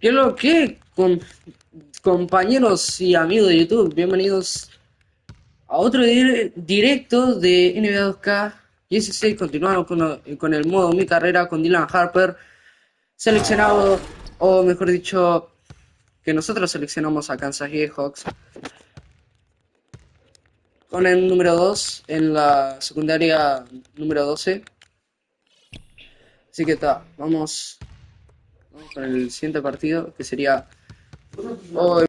¿Qué es lo que, compañeros y amigos de YouTube? Bienvenidos a otro directo de NBA 2K16. Continuamos con el modo Mi Carrera con Dylan Harper, seleccionado, o mejor dicho, que nosotros seleccionamos a Kansas City Hawks con el número 2 en la secundaria número 12. Así que vamos con el siguiente partido, que sería hoy.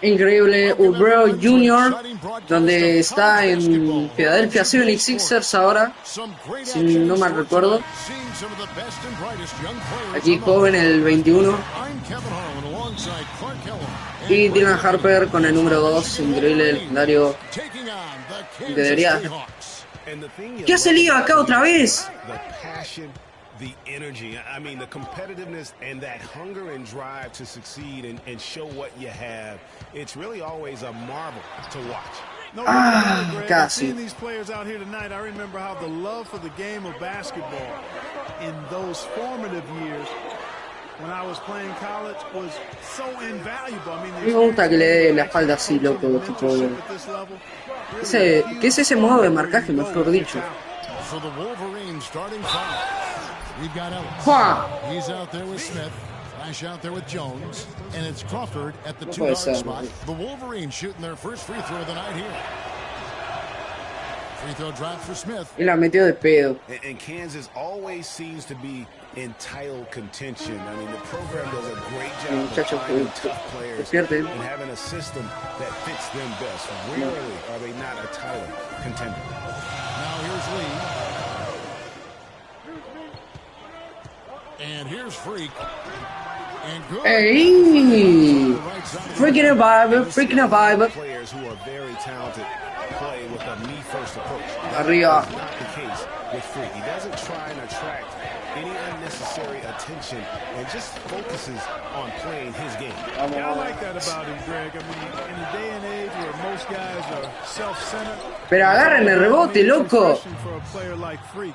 Increíble Ubreo Jr., donde está en Philadelphia 76ers ahora, si no mal recuerdo. Aquí joven, el 21. Y Dylan Harper con el número 2, increíble, legendario. Debería. ¿Qué hace Liga acá otra vez? The energy, I mean, the competitiveness and that hunger and drive to succeed and show what you have. It's really always a marvel to watch. Casi. Seeing these players out here tonight, I remember how the love for the game of basketball in those formative years when I was playing college was so invaluable. I mean, me gusta que le dé la espalda así, loco, tipo. ¿Qué es ese modo de marcaje, mejor dicho? So the Wolverines starting five. We've got Ellis. He's out there with Smith. Flash out there with Jones. And it's Crawford at the two-guard spot. The Wolverines shooting their first free throw of the night here. Free throw drop for Smith. Y la metió de pedo. And Kansas always seems to be in title contention. I mean, the program does a great job of finding tough players and having a system that fits them best. Rarely are they not a title contender. Now here's Lee. And here's Freak. And good. Hey! Freaking a vibe. Players who are very talented play with a me-first approach. Arriba. That's not the case with Freak. He doesn't try and attract any unnecessary attention and just focuses on playing his game. Yeah, I like that about him, Greg. I mean, in a day and age where most guys are self-centered. Pero agarren el rebote, loco. For a player like Freak,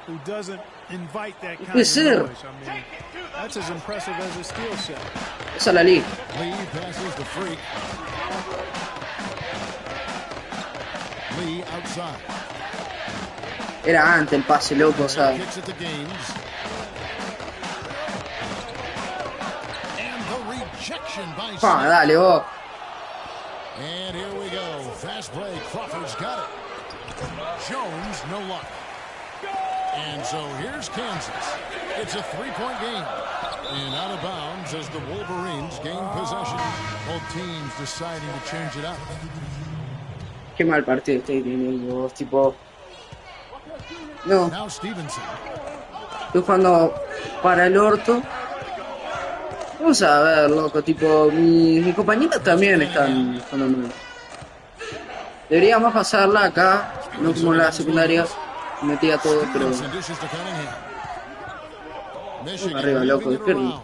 who doesn't invite that kind of Puede ser. noise. I mean, that's as impressive as a steal set. Esa es la Lee. Lee passes the Freak. Lee outside. Era antes el pase, loco, o sea. Kicks at the games. And the rejection by Smith. Dale, vos. And here we go. Fast break. Crawford's got it. Jones, no luck. And so here's Kansas. It's a three-point game. And out of bounds as the Wolverines gain possession. Both teams deciding to change it up. Qué mal partido estoy teniendo, tipo. No, Now Stevenson. estoy jugando para el orto. Vamos a ver, loco, tipo, mis compañeros también están jugando mal. Deberíamos pasarla acá, no como en la secundaria. Metía todo, pero. Arriba, loco, izquierdo.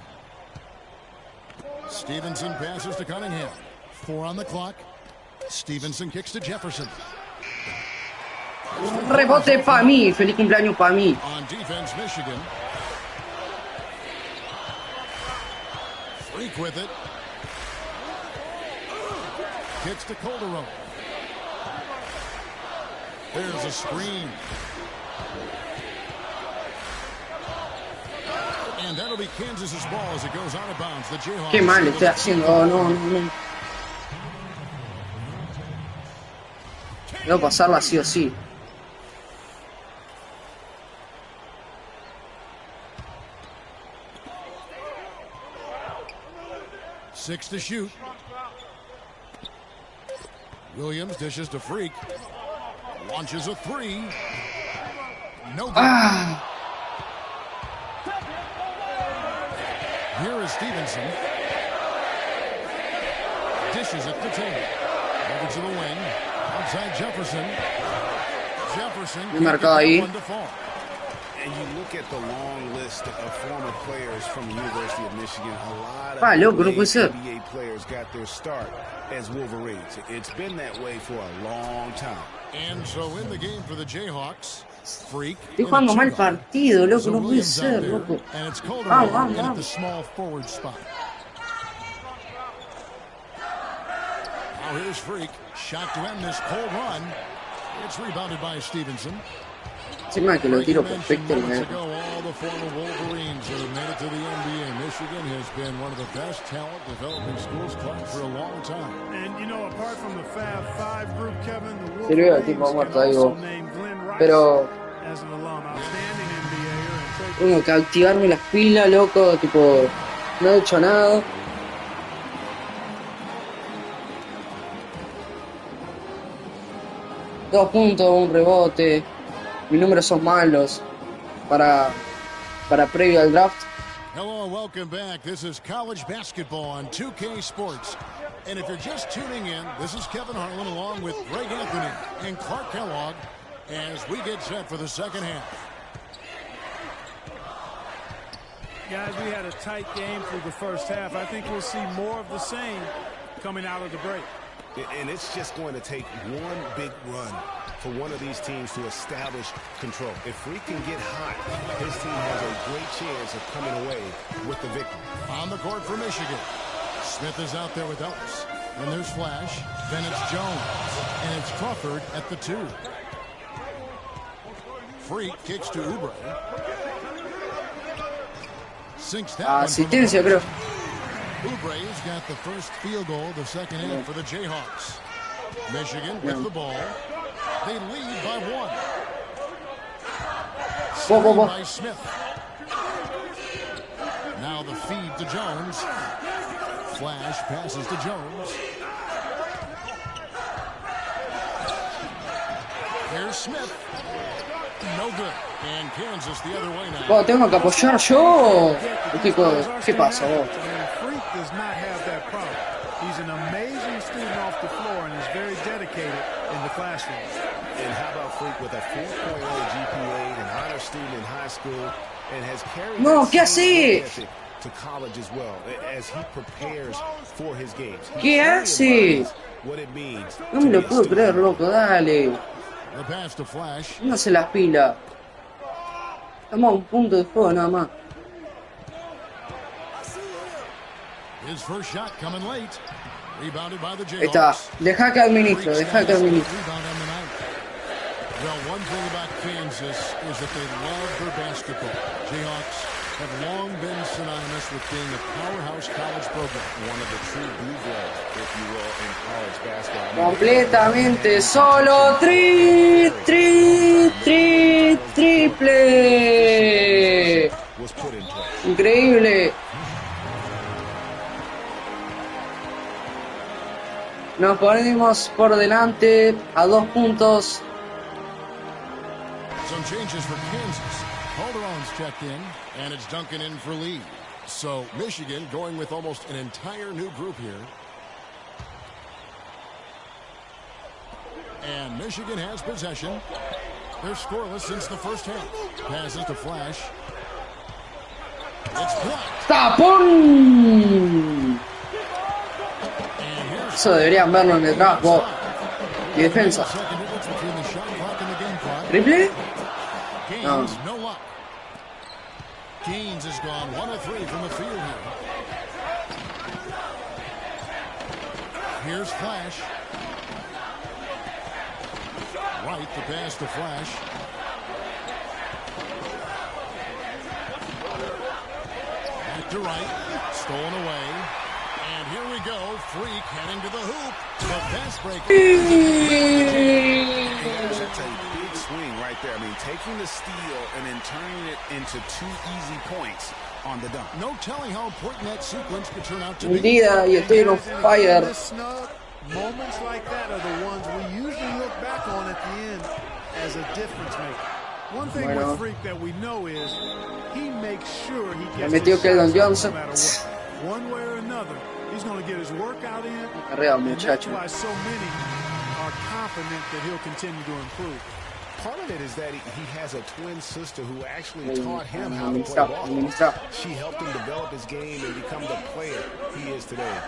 Stevenson passes to Cunningham. 4 on the clock. Stevenson kicks to Jefferson. Rebote para mí, feliz cumpleaños para mí. On defense, Michigan. Freak with it. Kicks to Calderon. There's a screen. And that'll be Kansas's ball as it goes out of bounds. The Jayhawks. Qué mal estoy haciendo, oh, no. Debo pasarla sí o sí. 6 to shoot. Williams dishes to Freak. Launches a 3. No good. Here is Stevenson. Dishes it to Taylor. Over to the wing. Outside Jefferson. Jefferson. Marcado ahí. And you look at the long list of former players from the University of Michigan. A lot of NBA players got their start as Wolverines. It's been that way for a long time. And so in the game for the Jayhawks, Freak. Estoy jugando mal partido, loco, no puede ser, loco. Vamos. At the small forward spot. Now here's Freak. Shot to end this cold run. It's rebounded by Stevenson. Encima que lo tiro perfecto. All the former Wolverines that have made it to the NBA. Michigan has been one of the best talent developing schools clubs for a long time. And you know, apart from the Fab Five group, Kevin, the Wolverines can also name Glenn Rice pero as an alum, outstanding NBA. Tengo que activarme las pilas, loco, tipo, no he hecho nada. Dos puntos, un rebote. Mis números son malos para previo al draft. Hello and welcome back. This is college basketball on 2K Sports. And if you're just tuning in, this is Kevin Harlan along with Greg Anthony and Clark Kellogg as we get set for the second half. Guys, we had a tight game through the first half. I think we'll see more of the same coming out of the break. And it's just going to take one big run for one of these teams to establish control. If Freak can get hot, his team has a great chance of coming away with the victory. On the court for Michigan. Smith is out there with Ellis. And there's Flash. Then it's Jones. And it's Crawford at the 2. Freak kicks to Oubre. Sinks that asistencia, creo. Oubre's got the first field goal of the second half for the Jayhawks. Michigan with the ball. They lead by 1. By Smith. Now the feed to Jones. Flash passes to Jones. Here's Smith. No good. And Kansas the other way now. Tengo que apoyar yo. ¿Qué pasa vos? Freak does not have that problem. He's an amazing student off the floor and is very dedicated in the classroom. And how about Freak with a 4.0 GPA, an honor student in high school, and has carried that to college as well as he prepares for his games. ¿Qué hace? What it means. No me lo puedo creer, loco, dale. The pass to Flash. No se las pila. Estamos a un punto de juego nada más. His first shot coming late. Rebounded by the Jayhawks. Ahí está. Deja que administro. Well, one thing about Kansas is that they love their basketball. Jayhawks have long been synonymous with being a powerhouse college program. One of the true blue bloods, if you will, in college basketball. Completamente solo. Triple. Increíble. Nos ponemos por delante a 2 puntos. Some changes for Kansas. Calderon's checked in, and it's Duncan in for Lee. So Michigan going with almost an entire new group here. And Michigan has possession. They're scoreless since the first half. Passes to Flash. It's blocked. ¡Tapón! Eso deberían verlo en el draft. Y defensa. ¿Triple? No. No luck. Gaines has gone 1 of 3 from the field here. Here's Flash. Right, the pass to Flash. Back to right. Stolen away. And here we go. Freak heading to the hoop. The fast break. That's a big swing right there. I mean, taking the steal and then turning it into 2 easy points. on the dunk. No telling how important that sequence could turn out to Mi be. vida, y estoy on fire. Moments like that are the ones we usually look back on at the end as a difference maker. One thing with Freak that we know is he makes sure he gets his shots up no matter what. One way or another, he's going to get his workout in. And that's why so many are confident that he'll continue to improve. Part of it is that he has a twin sister who actually taught him how to play ball. She helped him develop his game and become the player he is today.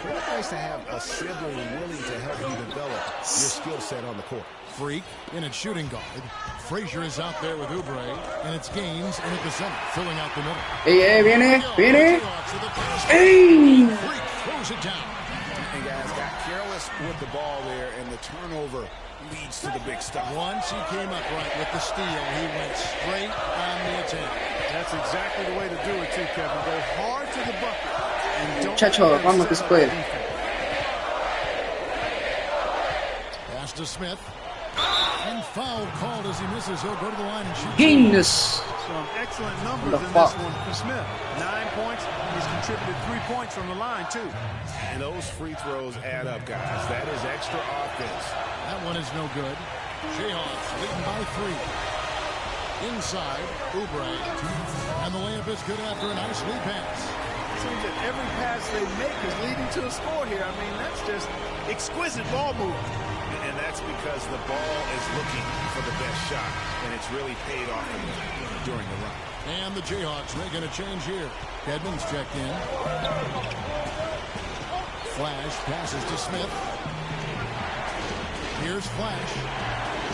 Pretty nice to have a sibling willing to help you develop your skill set on the court. Freak in at shooting guard. Frazier is out there with Oubre, and it's Gaines in at the center, filling out the middle. Hey, viene. Hey! Freak throws it down. And guys got careless with the ball there, and the turnover leads to the big stop. Once he came up right with the steal, he went straight on the attack. That's exactly the way to do it too, Kevin. Go hard to the bucket. And don't Muchachos, vamos que se puede. Pass to Smith. And foul called as he misses. He'll go to the line and shoot. Gaines. Some excellent numbers in this one for Smith. 9 points. He's contributed 3 points from the line, too. And those free throws add up, guys. That is extra offense. That one is no good. Jayhawks leading by 3. Inside, Oubre. And the layup is good after a nice lead pass. It seems that every pass they make is leading to a score here. I mean, that's just exquisite ball movement. And that's because the ball is looking for the best shot, and it's really paid off during the run. And the Jayhawks making a change here. Edmonds checked in. Flash passes to Smith. Here's Flash.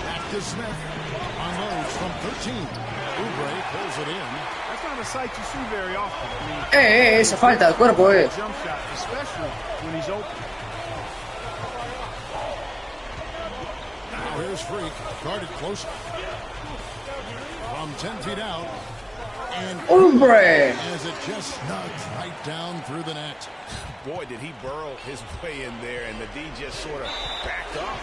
Back to Smith. Unloads from 13. Oubre pulls it in. That's not a sight you see very often. I mean, Esa falta de cuerpo, jump shot, especially when he's open. Now here's Freak, guarded close. From 10 feet out. And Oubre. as it just snugs right down through the net. Boy, did he burrow his way in there, and the D just sort of backed off.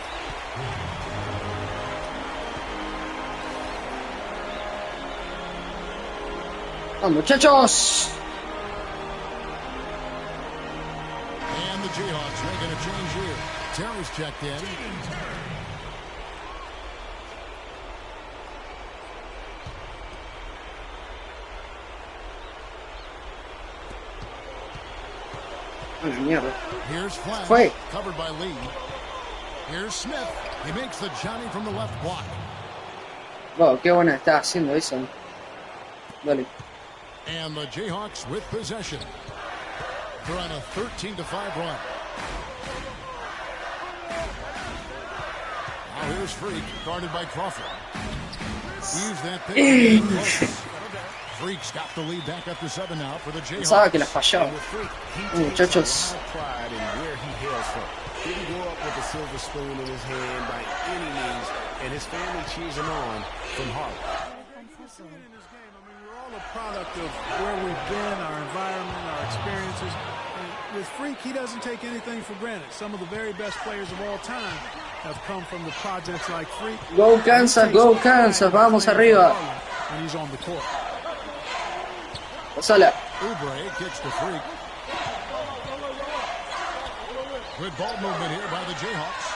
Vamos, muchachos. And the Jayhawks making a change here. Terry's checked in. Here's Flash, covered by Lee. Here's Smith. He makes the Johnny from the left block. Wow, qué buena está haciendo eso. Dale. And the Jayhawks with possession. They're on a 13-5 run. Now here's Freak, guarded by Crawford. Use that pick. Freak's got the lead back up to 7 now for the Jayhawks. Pensaba que la fallaba. Muchachos. Pride in where he hails from. Didn't grow up with a silver spoon in his hand by any means, and his family cheers him on from Harlem. We're all a product of where we've been, our environment, our experiences. And with Freak, he doesn't take anything for granted. Some of the very best players of all time have come from the projects like Freak. Go Kansas, vamos arriba. When he's on the court. Pasala. Oubre gets the Freak. Good ball movement here by the Jayhawks.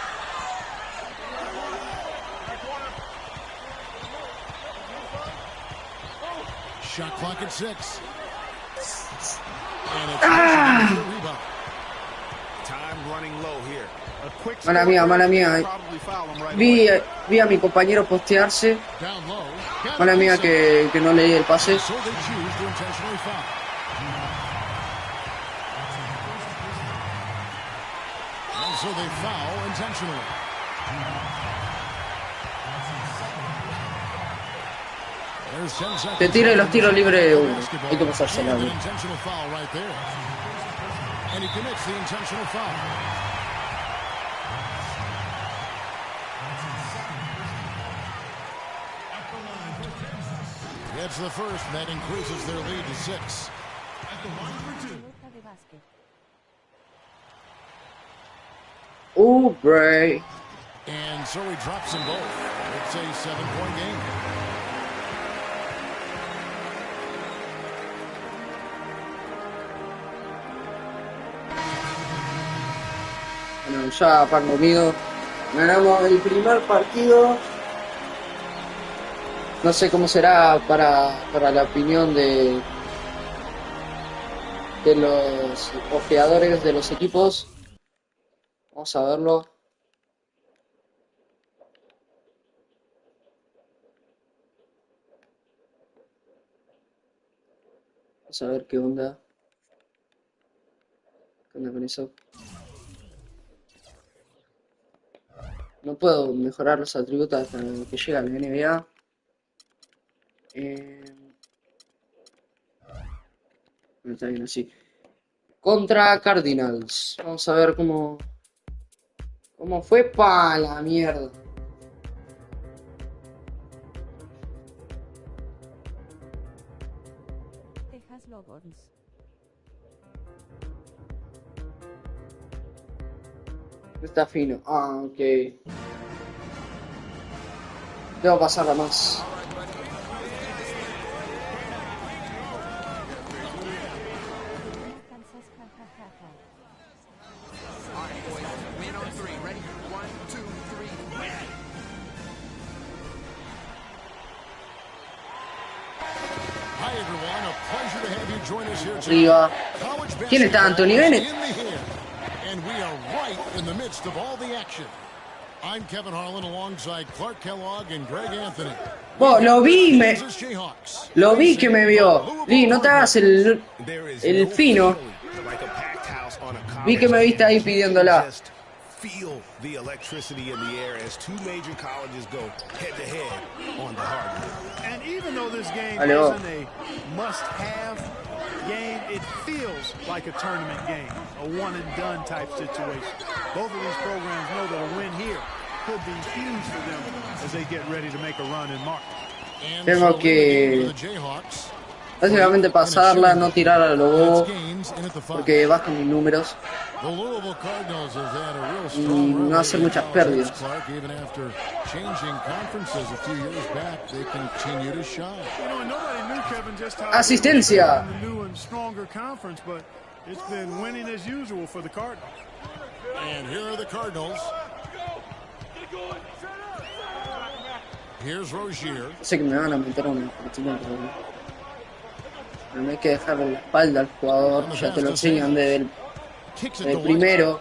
Shot clock at 6. And it's a rebound. Time running low here. Mala mía. Vi a mi compañero postearse. Mala mía que no leí el pase. So they choose to intentionally foul. And so they foul intentionally. There's 10 seconds. Te tire los tiros libres. Hay que pasarse la An intentional foul right there. And he commits the intentional foul. Gets the first, and that increases their lead to 6. Oubre. And so he drops them both. It's a 7-point game. ya pan comido. Ganamos el primer partido. No sé cómo será para la opinión de los ojeadores de los equipos. Vamos a verlo. Vamos a ver qué onda. ¿Qué onda con eso? No puedo mejorar los atributos hasta que llegue a la NBA. Está bien así. Contra Cardinals. Vamos a ver cómo fue. Pa la mierda. Texas Logons. Está fino. Ah, ok. Debo pasarla más. Arriba. ¿Quién está? Anthony Bennett. And we are right in the midst of all the action. I'm Kevin Harlan alongside Clark Kellogg and Greg Anthony. Vos, lo vi que me vio. Lee, no te hagas el fino. Vi que me viste ahí pidiéndola. Feel the electricity in the air as two major colleges go head to head on the hardwood. And even though this game isn't a must-have game, it feels like a tournament game, a one-and-done type situation. Both of these programs know that a win here could be huge for them as they get ready to make a run in March. Tengo que básicamente pasarla, no tirar a lo bobo, porque bajan mis números y no hacer muchas pérdidas. Asistencia. Sé que me van a meter una partida, pero no hay que dejarle la espalda al jugador, ya te lo enseñan desde el primero.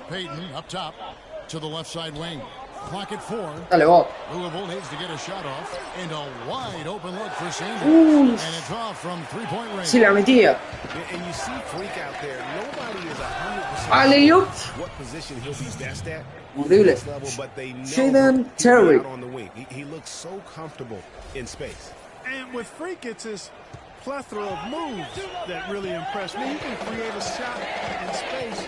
Payton up top to the left side wing. Clock at 4. Dale vos. Louisville needs to get a shot off and a wide open look for Sanders. And it's off from 3-point range. Sí la metía. And you see Freak out there. Nobody is 100% Alley-oop. what position he'll be best at. Horrible. But they know Jaden Terry. on the wing. He looks so comfortable in space. And with Freak, it's his plethora of moves that really impress me. He can create a shot in space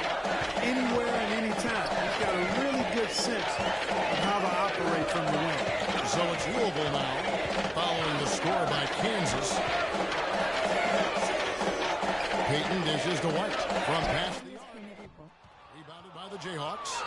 anywhere and anytime. He's got a really good sense of how to operate from the wing. So it's Louisville now, following the score by Kansas. Payton dishes to White from past the arc. Rebounded by the Jayhawks.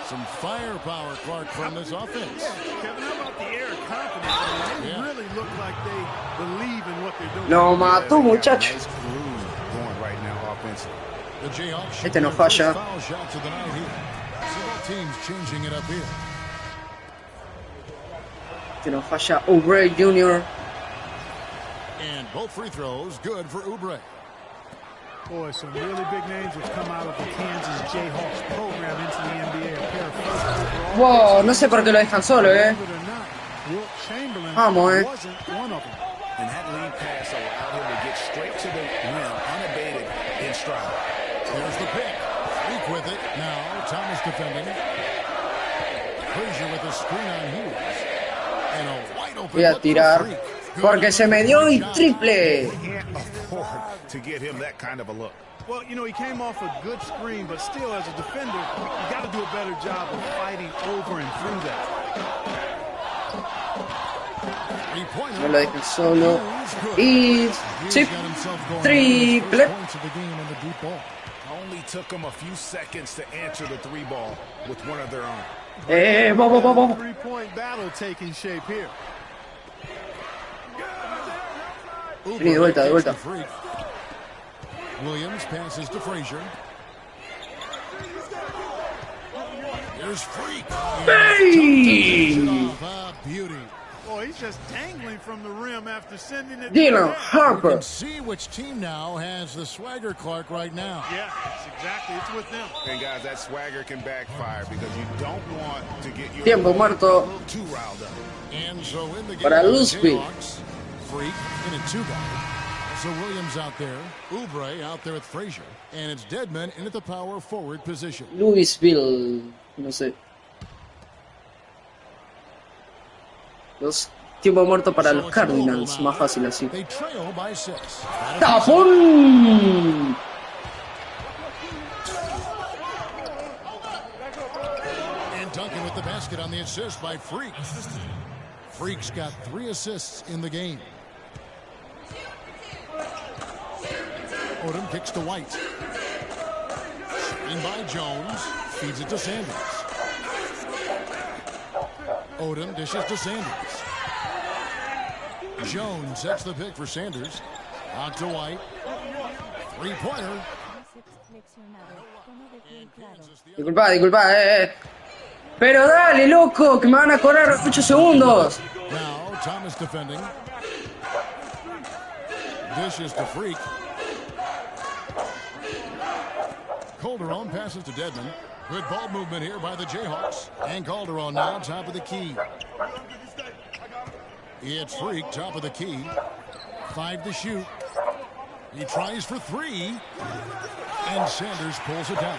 Some firepower, Clark, from this offense. Kevin, how about the air of confidence? They really look like they believe in what they're doing. Lo mató, muchacho. Nice groove going right now offensively. The Jayhawks Este no falla. foul shots of the night here. So both teams changing it up here. Que no falla Oubre Jr. And both free throws good for Oubre. Boy, some really big names have come out of the Kansas Jayhawks program into the NBA. A pair of first overall. Wow, no sé por qué lo dejan solo, Vamos, Wasn't one of them. And that lead pass allowed him to get straight to the rim, unabated in stride. There's the pick. Freak with it. Now Thomas defending. Frazier with a screen on Hughes. And a wide open Voy a look for tirar Freak. porque se me dio y triple. Can't afford to get him that kind of a look. Well, you know, he came off a good screen, but still, as a defender, you got to do a better job of fighting over and through that. No lo dejen solo. Y chip triple. Only took him a few seconds to answer the three ball with one of their own. Vamos. Three-point battle taking shape here. Vení, de vuelta. Williams passes to Frazier. Here's Freak. Hey! Beauty. Boy, he's just dangling from the rim after sending it. Dylan Harper. You can see which team now has the swagger, Clark, right now. Yeah, that's exactly. It's with them. And guys, that swagger can backfire because you don't want to get your Tiempo muerto too riled up. And so in the game, para the Lusby. Jayhawks, Freak in a 2-guard. So Williams out there, Oubre out there with Frazier, and it's Dedmon in at the power forward position. Louisville, no sé. Tiempo muerto para los Cardinals, más fácil así. They trail by 6. ¡Tapón! And Duncan with the basket on the assist by Freak. Freak's got 3 assists in the game. Odom kicks to White. Screen by Jones. Feeds it to Sanders. Odom dishes to Sanders. Jones sets the pick for Sanders. Out to White. 3-pointer. Disculpa. Pero dale, loco, que me van a cobrar 8 segundos. Now Thomas defending. Dishes to Freak. Calderon passes to Dedmon. Good ball movement here by the Jayhawks. And Calderon now top of the key. It's Freak, top of the key. 5 to shoot. He tries for 3. And Sanders pulls it down.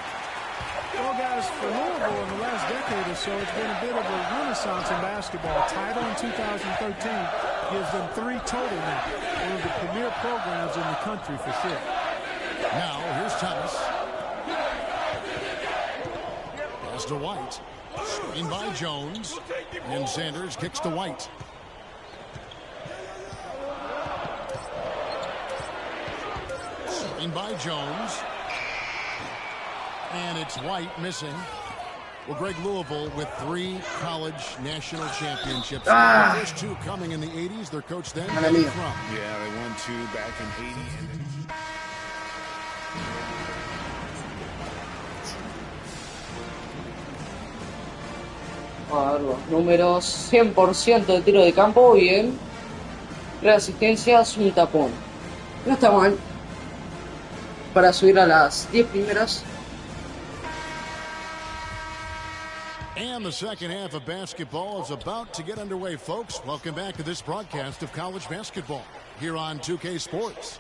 Well, guys, for Louisville in the last decade or so, it's been a bit of a renaissance in basketball. Title in 2013 gives them 3 total now. One of the premier programs in the country for sure. Now, here's Thomas. Pass to White. Screen by Jones. And Sanders kicks to White. Screen by Jones. And it's White missing. Well, Greg, Louisville with 3 college national championships. The first 2 coming in the 80s. Their coach then. Yeah, they won 2 back in 80. Vamos a ver los números. 100% de tiro de campo, bien. 3 asistencias, un tapón. No está mal. Para subir a las 10 primeras. And the second half of basketball is about to get underway, folks. Welcome back to this broadcast of college basketball here on 2K Sports.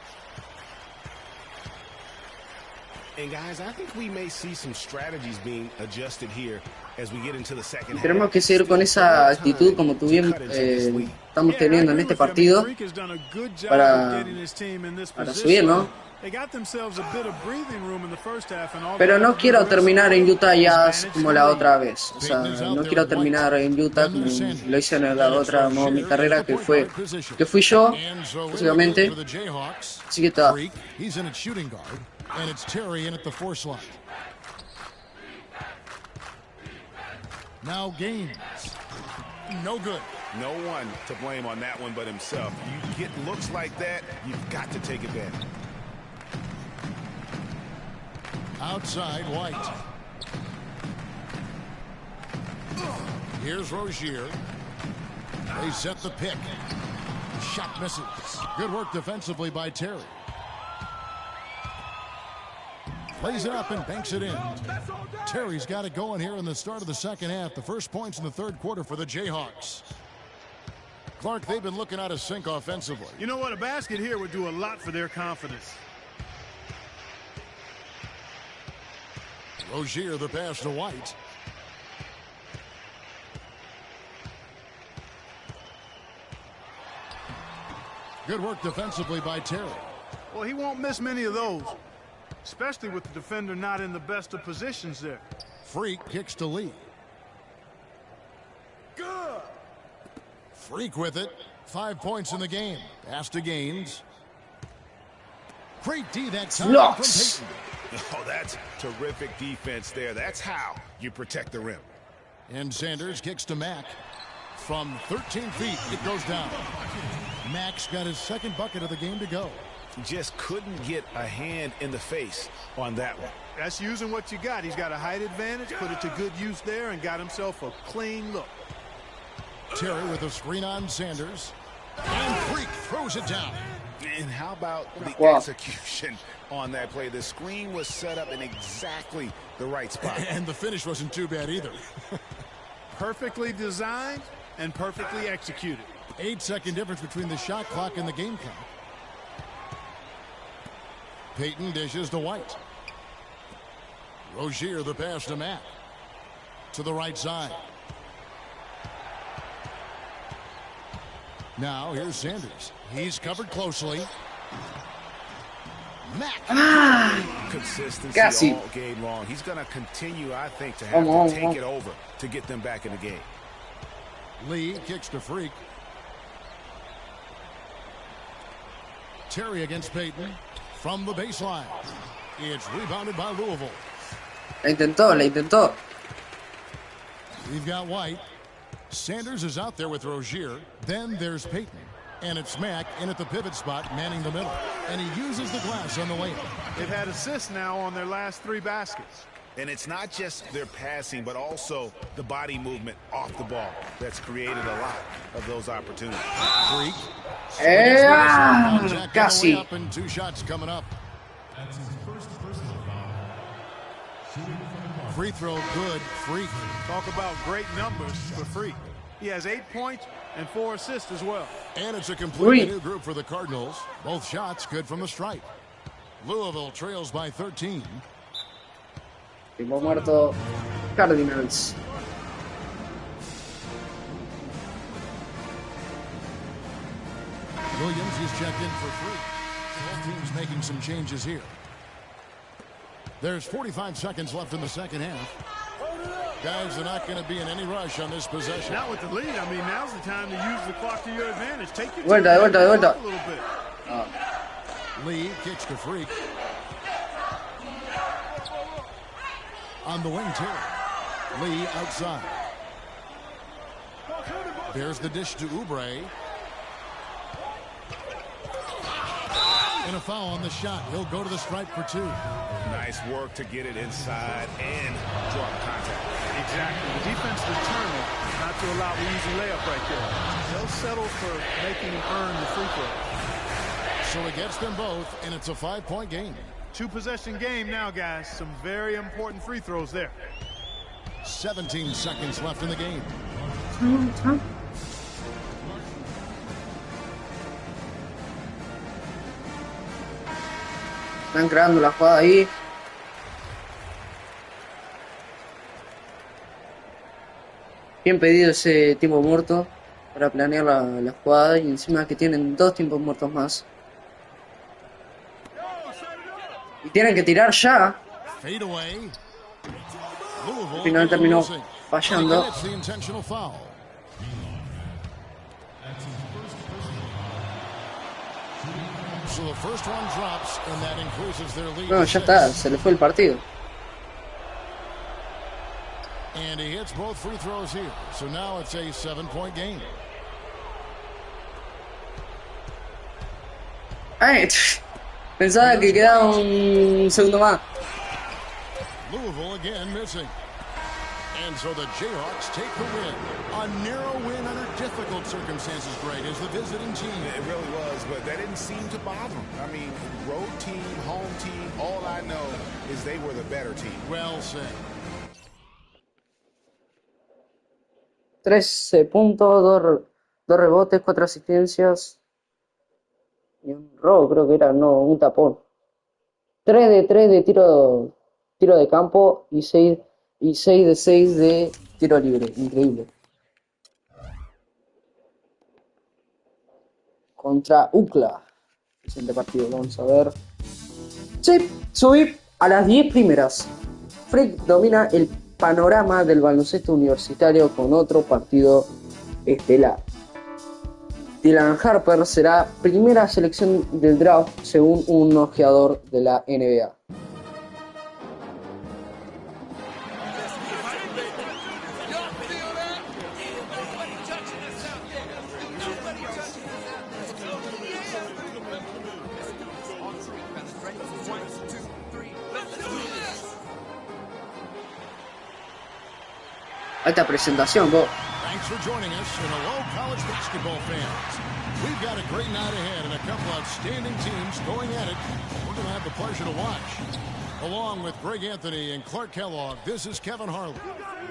And guys, I think we may see some strategies being adjusted here as we get into the second half. Tenemos que seguir con esa actitud como estamos teniendo en este partido para subir, ¿no? Pero no quiero terminar en Utah Jazz como la otra vez. O sea, no quiero terminar en Utah como lo hice en la otra modo mi carrera que fui yo, básicamente. Así que está. And it's Terry in at the 4 slot. Now Gaines. No good. No one to blame on that one but himself. You get looks like that, you've got to take advantage. Outside, White. Here's Rozier. They set the pick. Shot misses. Good work defensively by Terry. Plays it up and banks it in. Terry's got it going here in the start of the second half. The first points in the third quarter for the Jayhawks. Clark, they've been looking out of sync offensively. You know what? A basket here would do a lot for their confidence. Rozier, the pass to White. Good work defensively by Terry. Well, he won't miss many of those, especially with the defender not in the best of positions there. Freak kicks to Lee. Good. Freak with it. 5 points in the game. Pass to Gaines. Great D that time from Payton. Oh, that's terrific defense there. That's how you protect the rim. And Sanders kicks to Mack. From 13 feet, it goes down. Mack's got his second bucket of the game to go. just couldn't get a hand in the face on that one. That's using what you got. He's got a height advantage, put it to good use there, and got himself a clean look. Terry with a screen on Sanders. And Freak throws it down. And how about the execution on that play? The screen was set up in exactly the right spot. And the finish wasn't too bad either. Perfectly designed and perfectly executed. 8-second difference between the shot clock and the game count. Payton dishes to White. Rozier the pass to Mack. To the right side. Now here's Sanders. He's covered closely. Mack. Consistency all game long. He's going to continue, I think, to have to take it over to get them back in the game. Lee kicks to Freak. Terry against Payton from the baseline. It's rebounded by Louisville. La intentó. We've got White. Sanders is out there with Rozier. Then there's Payton. And it's Mack in at the pivot spot, manning the middle. And he uses the glass on the layup. They've had assists now on their last 3 baskets. And it's not just their passing, but also the body movement off the ball that's created a lot of those opportunities. Freak. Casi. Up and 2 shots coming up. Free throw good. Freak. Talk about great numbers for Freak. He has 8 points and 4 assists as well. And it's a completely new group for the Cardinals. Both shots good from the stripe. Louisville trails by 13. Tiempo muerto. Cardinals. Williams is checked in for Freak. Both teams making some changes here. There's 45 seconds left in the second half. Guys, they're not going to be in any rush on this possession. Not with the lead. I mean, now's the time to use the clock to your advantage. Take your time. Vuelta. A little bit. Lee kicks to Freak. On the wing, Terry. Lee outside. There's the dish to Oubre. And a foul on the shot. He'll go to the stripe for 2. Nice work to get it inside and draw the contact. Exactly. The defense determined not to allow the easy layup right there. They'll settle for making him earn the free throw. So it gets them both, and it's a 5-point game. 2-possession game now, guys. Some very important free throws there. 17 seconds left in the game. Están creando la jugada ahí. Bien pedido ese tiempo muerto para planear la jugada, y encima que tienen 2 tiempos muertos más. Y tienen que tirar ya. Al final terminó fallando. No, ya está, se le fue el partido. And he hits both free throws here. So now it's a 7-point game. Ay, pensaba que quedaba un segundo más. Louisville again missing. And so the Jayhawks take the win. A narrow win under difficult circumstances, Greg, as the visiting team. It really was, but that didn't seem to bother them. I mean, road team, home team, all I know is they were the better team. Well said. 13 puntos, 2 rebotes, 4 asistencias y un robo, creo que era, no, un tapón. 3 de 3 de tiro de campo y 6 de 6 de tiro libre. Increíble. Contra UCLA. Siguiente partido, vamos a ver. Sí, subí a las 10 primeras. Freak domina el panorama del baloncesto universitario con otro partido estelar. Dylan Harper será primera selección del draft según un ojeador de la NBA. Alta presentación, vos. Thanks for joining us, and hello, college basketball fans. We've got a great night ahead and a couple outstanding teams going at it. We're going to have the pleasure to watch. Along with Greg Anthony and Clark Kellogg, this is Kevin Harlan.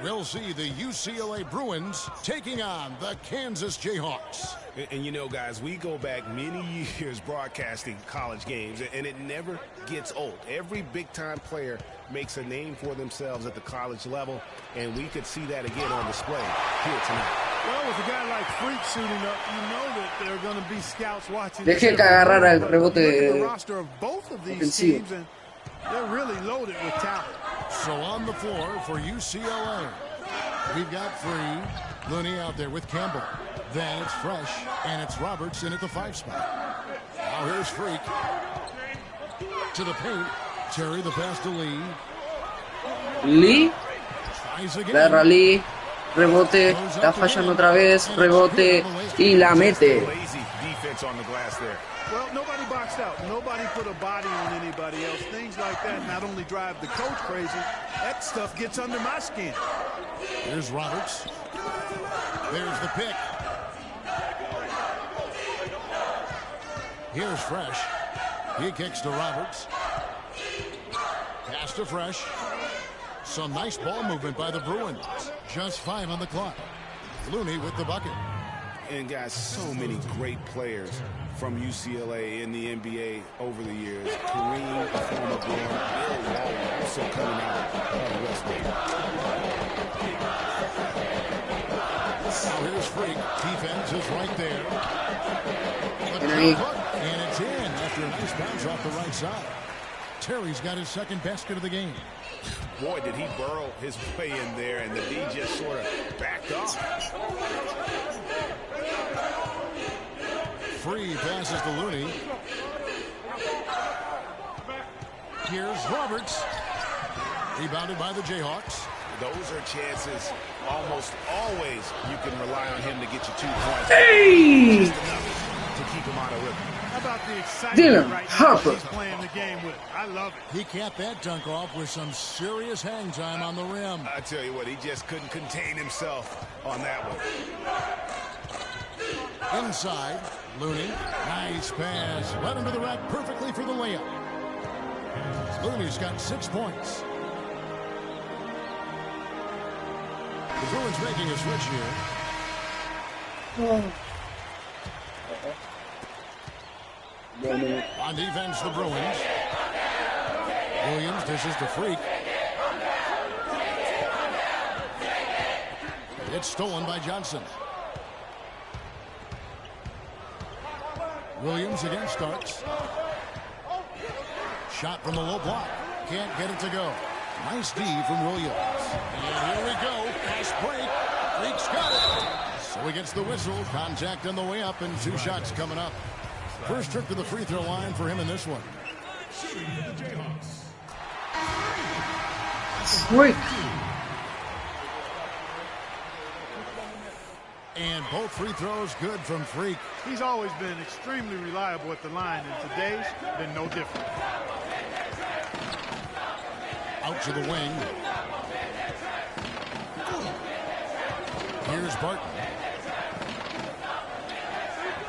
We'll see the UCLA Bruins taking on the Kansas Jayhawks. And you know, guys, we go back many years broadcasting college games, and it never gets old. Every big-time player makes a name for themselves at the college level, and we could see that again on display here tonight. Well, with a guy like Freak shooting up, you know that there are going to be scouts watching. Deje que agarrar el rebote the roster of both of these ofensivo. teams, and they're really loaded with talent. So on the floor for UCLA, we've got Free, Looney out there with Campbell. Then it's Fresh, and it's Roberts in at the 5 spot. Now here's Freak. To the paint. Terry the pass to Lee. Lee. Tries again. Agarra Lee. Rebote. Está fallando otra vez. Rebote. Y la mete. Lazy defense on the glass there. Well, nobody boxed out. Nobody put a body on anybody else. Things like that not only drive the coach crazy, that stuff gets under my skin. Here's Roberts. There's the pick. Here's Fresh. He kicks to Roberts. Pass to Fresh. Some nice ball movement by the Bruins. Just 5 on the clock. Looney with the bucket. And guys, so many great players from UCLA in the NBA over the years. Kareem, former Gordon, Bill Walton also coming out of Westbrook. Now here's Freak. Defense is right there. And it's in after a nice bounce off the right side. Terry's got his second basket of the game. Boy, did he burrow his way in there, and the D just sort of backed off. Free passes to Looney. Here's Roberts. Rebounded by the Jayhawks. Those are chances almost always you can rely on him to get you 2 points. Hey! Just enough to keep him out of rhythm. How about the excitement right now he's playing the game with? I love it. He capped that dunk off with some serious hang time on the rim. I tell you what, he just couldn't contain himself on that one. Inside, Looney. Nice pass. Led him to the rack perfectly for the layup. Looney's got 6 points. The Bruins making a switch here. On defense, the Bruins. Williams dishes to Freak. It's stolen by Johnson. Williams again starts. Shot from the low block. Can't get it to go. Nice D from Williams. And here we go. Fast break. Freak's got it. So he gets the whistle. Contact on the way up and 2 shots coming up. First trip to the free throw line for him in this one. Freak. And both free throws good from Freak. He's always been extremely reliable at the line, and today's been no different. Out to the wing. Here's Barton.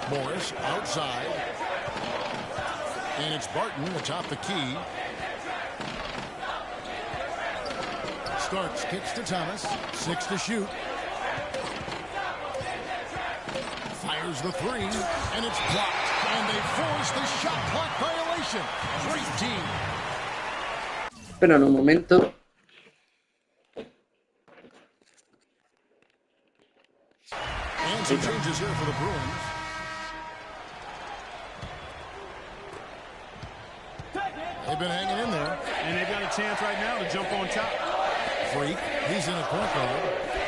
Morris outside. And it's Barton atop the key. Starks, kicks to Thomas. 6 to shoot. Fires the 3, and it's blocked. And they force the shot clock violation. Great team. Espera un momento. And some changes here for the Bruins. They've been hanging in there. And they've got a chance right now to jump on top. Freak, he's in a point guard.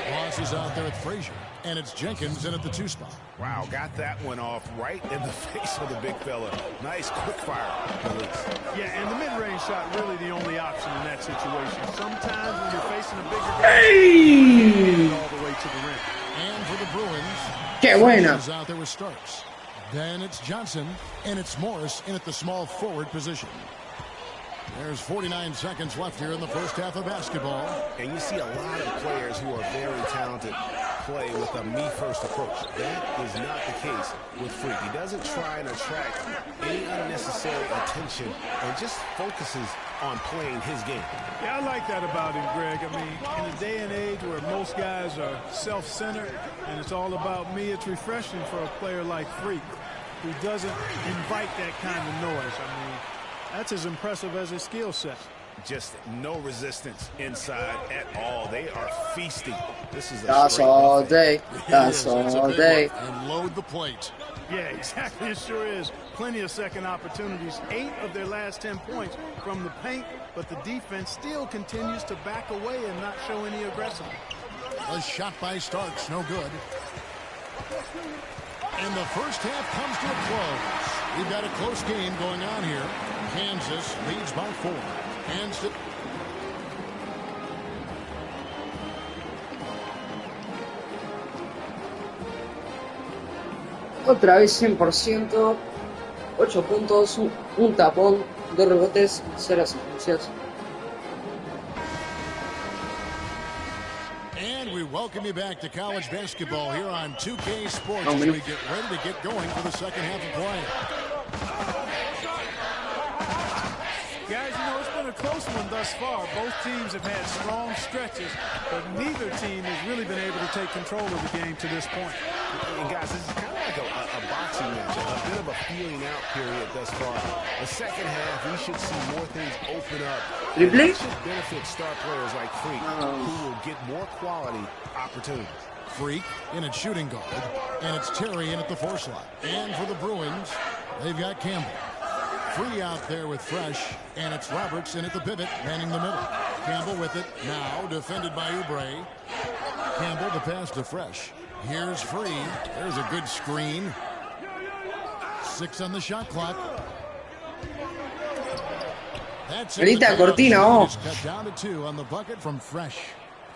Moss is out there with Frazier. And it's Jenkins in at the 2 spot. Wow, got that one off right in the face of the big fella. Nice quick fire release. Yeah, and the mid-range shot really the only option in that situation. Sometimes when you're facing a bigger guy, all the way to the rim. And for the Bruins, Qué buena. is out there with Starks. Then it's Johnson, and it's Morris in at the small forward position. There's 49 seconds left here in the first half of basketball. And you see a lot of players who are very talented play with a me-first approach. That is not the case with Freak. He doesn't try and attract any unnecessary attention and just focuses on playing his game. Yeah, I like that about him, Greg. I mean, in a day and age where most guys are self-centered and it's all about me, it's refreshing for a player like Freak who doesn't invite that kind of noise. I mean, that's as impressive as his skill set. Just no resistance inside at all. They are feasting. This is that's all day. That's all day. And load the plate. Yeah, exactly. It sure is. Plenty of second opportunities. 8 of their last 10 points from the paint, but the defense still continues to back away and not show any aggressiveness. A shot by Starks, no good. And the first half comes to a close. We've got a close game going on here. Kansas leads by 4. And otra vez 100%, 8 puntos, un tapón, 2 rebotes, 0 asistencias. And we welcome you back to college basketball here on 2K Sports as we get ready to get going for the second half of play. Guys, you know, it's been a close one thus far. Both teams have had strong stretches, but neither team has really been able to take control of the game to this point. And guys, this is kind of like a boxing match, a bit of a feeling out period thus far. The second half, we should see more things open up. It should benefit star players like Freak, who will get more quality opportunities. Freak in at shooting guard, and it's Terry in at the 4 slot. And for the Bruins, they've got Campbell. Free out there with Fresh, and it's Roberts in at the pivot, manning the middle. Campbell with it, now defended by Oubre. Campbell to pass to Fresh. Here's Free. There's a good screen. 6 on the shot clock. That's it. Cortina, cut down to 2 on the bucket from Fresh.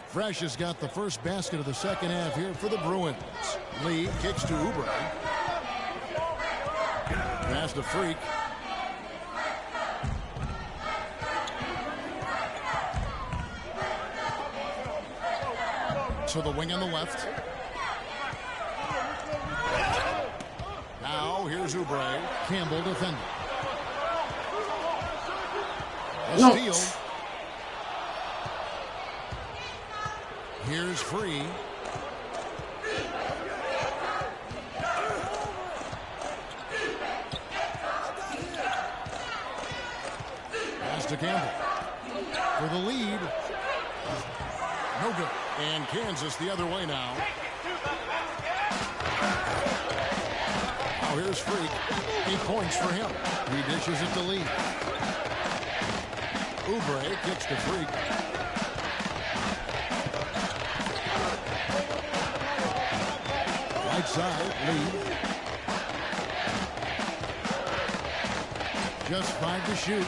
Fresh has got the first basket of the second half here for the Bruins. Lee kicks to Oubre. Pass to Freak. To the wing on the left. Now here's Oubre. Campbell defending. A steal. Here's Free. Pass to Campbell. For the lead. No good. And Kansas the other way now. Now here's Freak. 8 points for him. He dishes it to Lee. Oubre kicks to Freak. Right side, Lee. Just 5 to shoot.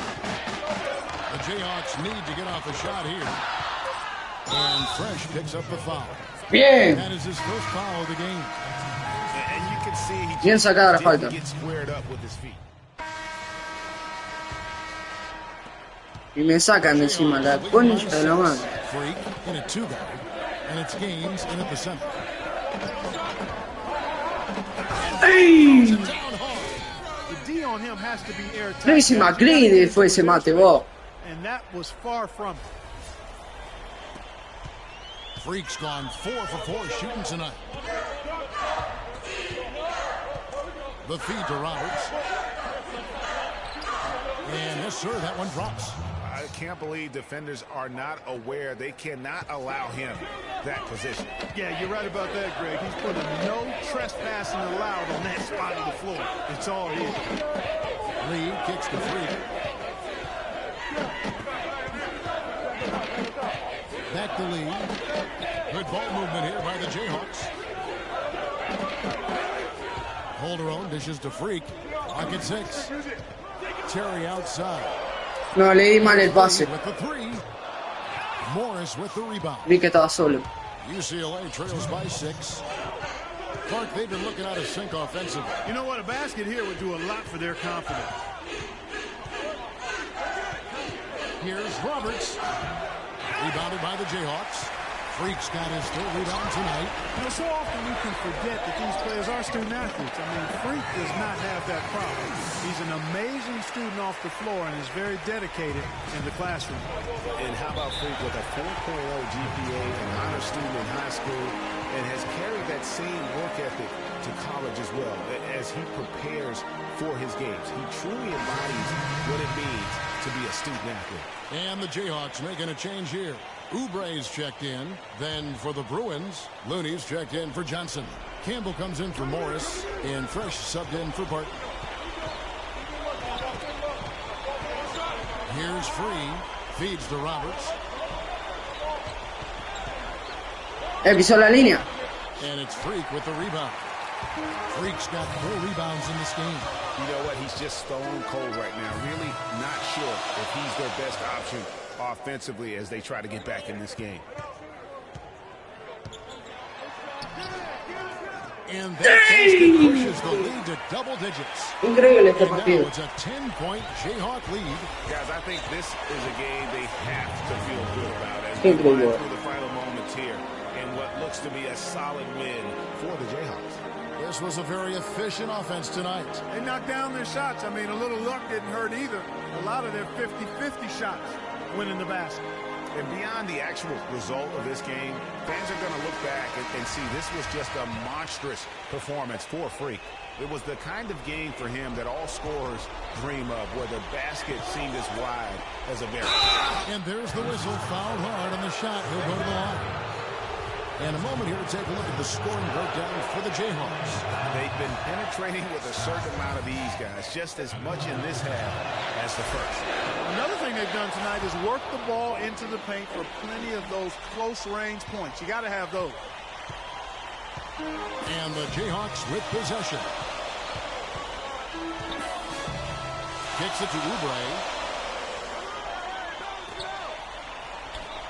The Jayhawks need to get off a shot here. And Fresh picks up the foul. Bien. That is his first foul of the game. And you can see he Bien sacada la falta. get squared up with his feet. Y me sacan de encima la concha de la mano. Freak in a 2 guard. And it's Gaines in at the center. ¡Ey! The D on him has to be airtight. Tracy McGrady fue ese mate, vos. And that was far from it. Freak's gone 4 for 4 shooting tonight. The feed to Roberts. And yes, sir, that one drops. I can't believe defenders are not aware. They cannot allow him that position. Yeah, you're right about that, Greg. He's putting no trespassing allowed on that spot of the floor. It's all his. Lee kicks to Freak. Back to Lee. Good ball movement here by the Jayhawks. Calderon dishes to Freak. Pocket 6. Terry outside. No, le di mal el pase. With the 3. Morris with the rebound. Vi que estaba solo. UCLA trails by 6. Clark, they've been looking out of sync offensively. You know what? A basket here would do a lot for their confidence. Here's Roberts. Rebounded by the Jayhawks. Freak's got his third rebound tonight. You know, so often we can forget that these players are student athletes. I mean, Freak does not have that problem. He's an amazing student off the floor and is very dedicated in the classroom. And how about Freak with a 4.0 GPA, an honor student in high school, and has carried that same work ethic to college as well as he prepares for his games. He truly embodies what it means to be a student athlete. And the Jayhawks making a change here. Oubre's checked in. Then for the Bruins, Looney's checked in for Johnson. Campbell comes in for Morris, and Fresh subbed in for Barton. Here's Free. Feeds to Roberts. Pisó la línea. And it's Freak with the rebound. Freak's got 4 rebounds in this game. You know what? He's just stone cold right now. Really not sure if he's their best option offensively as they try to get back in this game. And that basket pushes the lead to double digits. Increíble este And now partido. it's a 10-point Jayhawk lead. Guys, I think this is a game they have to feel good about as Qué we run increíble. through the final moments here and what looks to be a solid win for the Jayhawks. This was a very efficient offense tonight. They knocked down their shots. I mean, a little luck didn't hurt either. A lot of their 50-50 shots went in the basket. And beyond the actual result of this game, fans are going to look back and see this was just a monstrous performance for Freak. It was the kind of game for him that all scorers dream of, where the basket seemed as wide as a barrel. And there's the whistle. Fouled hard on the shot. He'll go to the line. And a moment here to take a look at the scoring breakdown for the Jayhawks. They've been penetrating with a certain amount of ease, guys, just as much in this half as the first. Another thing they've done tonight is work the ball into the paint for plenty of those close-range points. You got to have those. And the Jayhawks with possession. Kicks it to Oubre.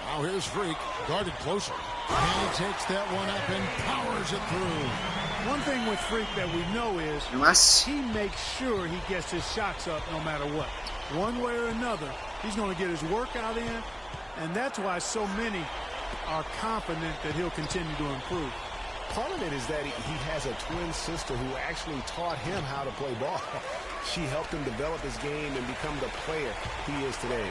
Now here's Freak, guarded closer. And he takes that one up and powers it through. One thing with Freak that we know is Nomás. he makes sure he gets his shots up no matter what. One way or another, he's going to get his workout in, and that's why so many are confident that he'll continue to improve. Part of it is that he has a twin sister who actually taught him how to play ball. She helped him develop his game and become the player he is today.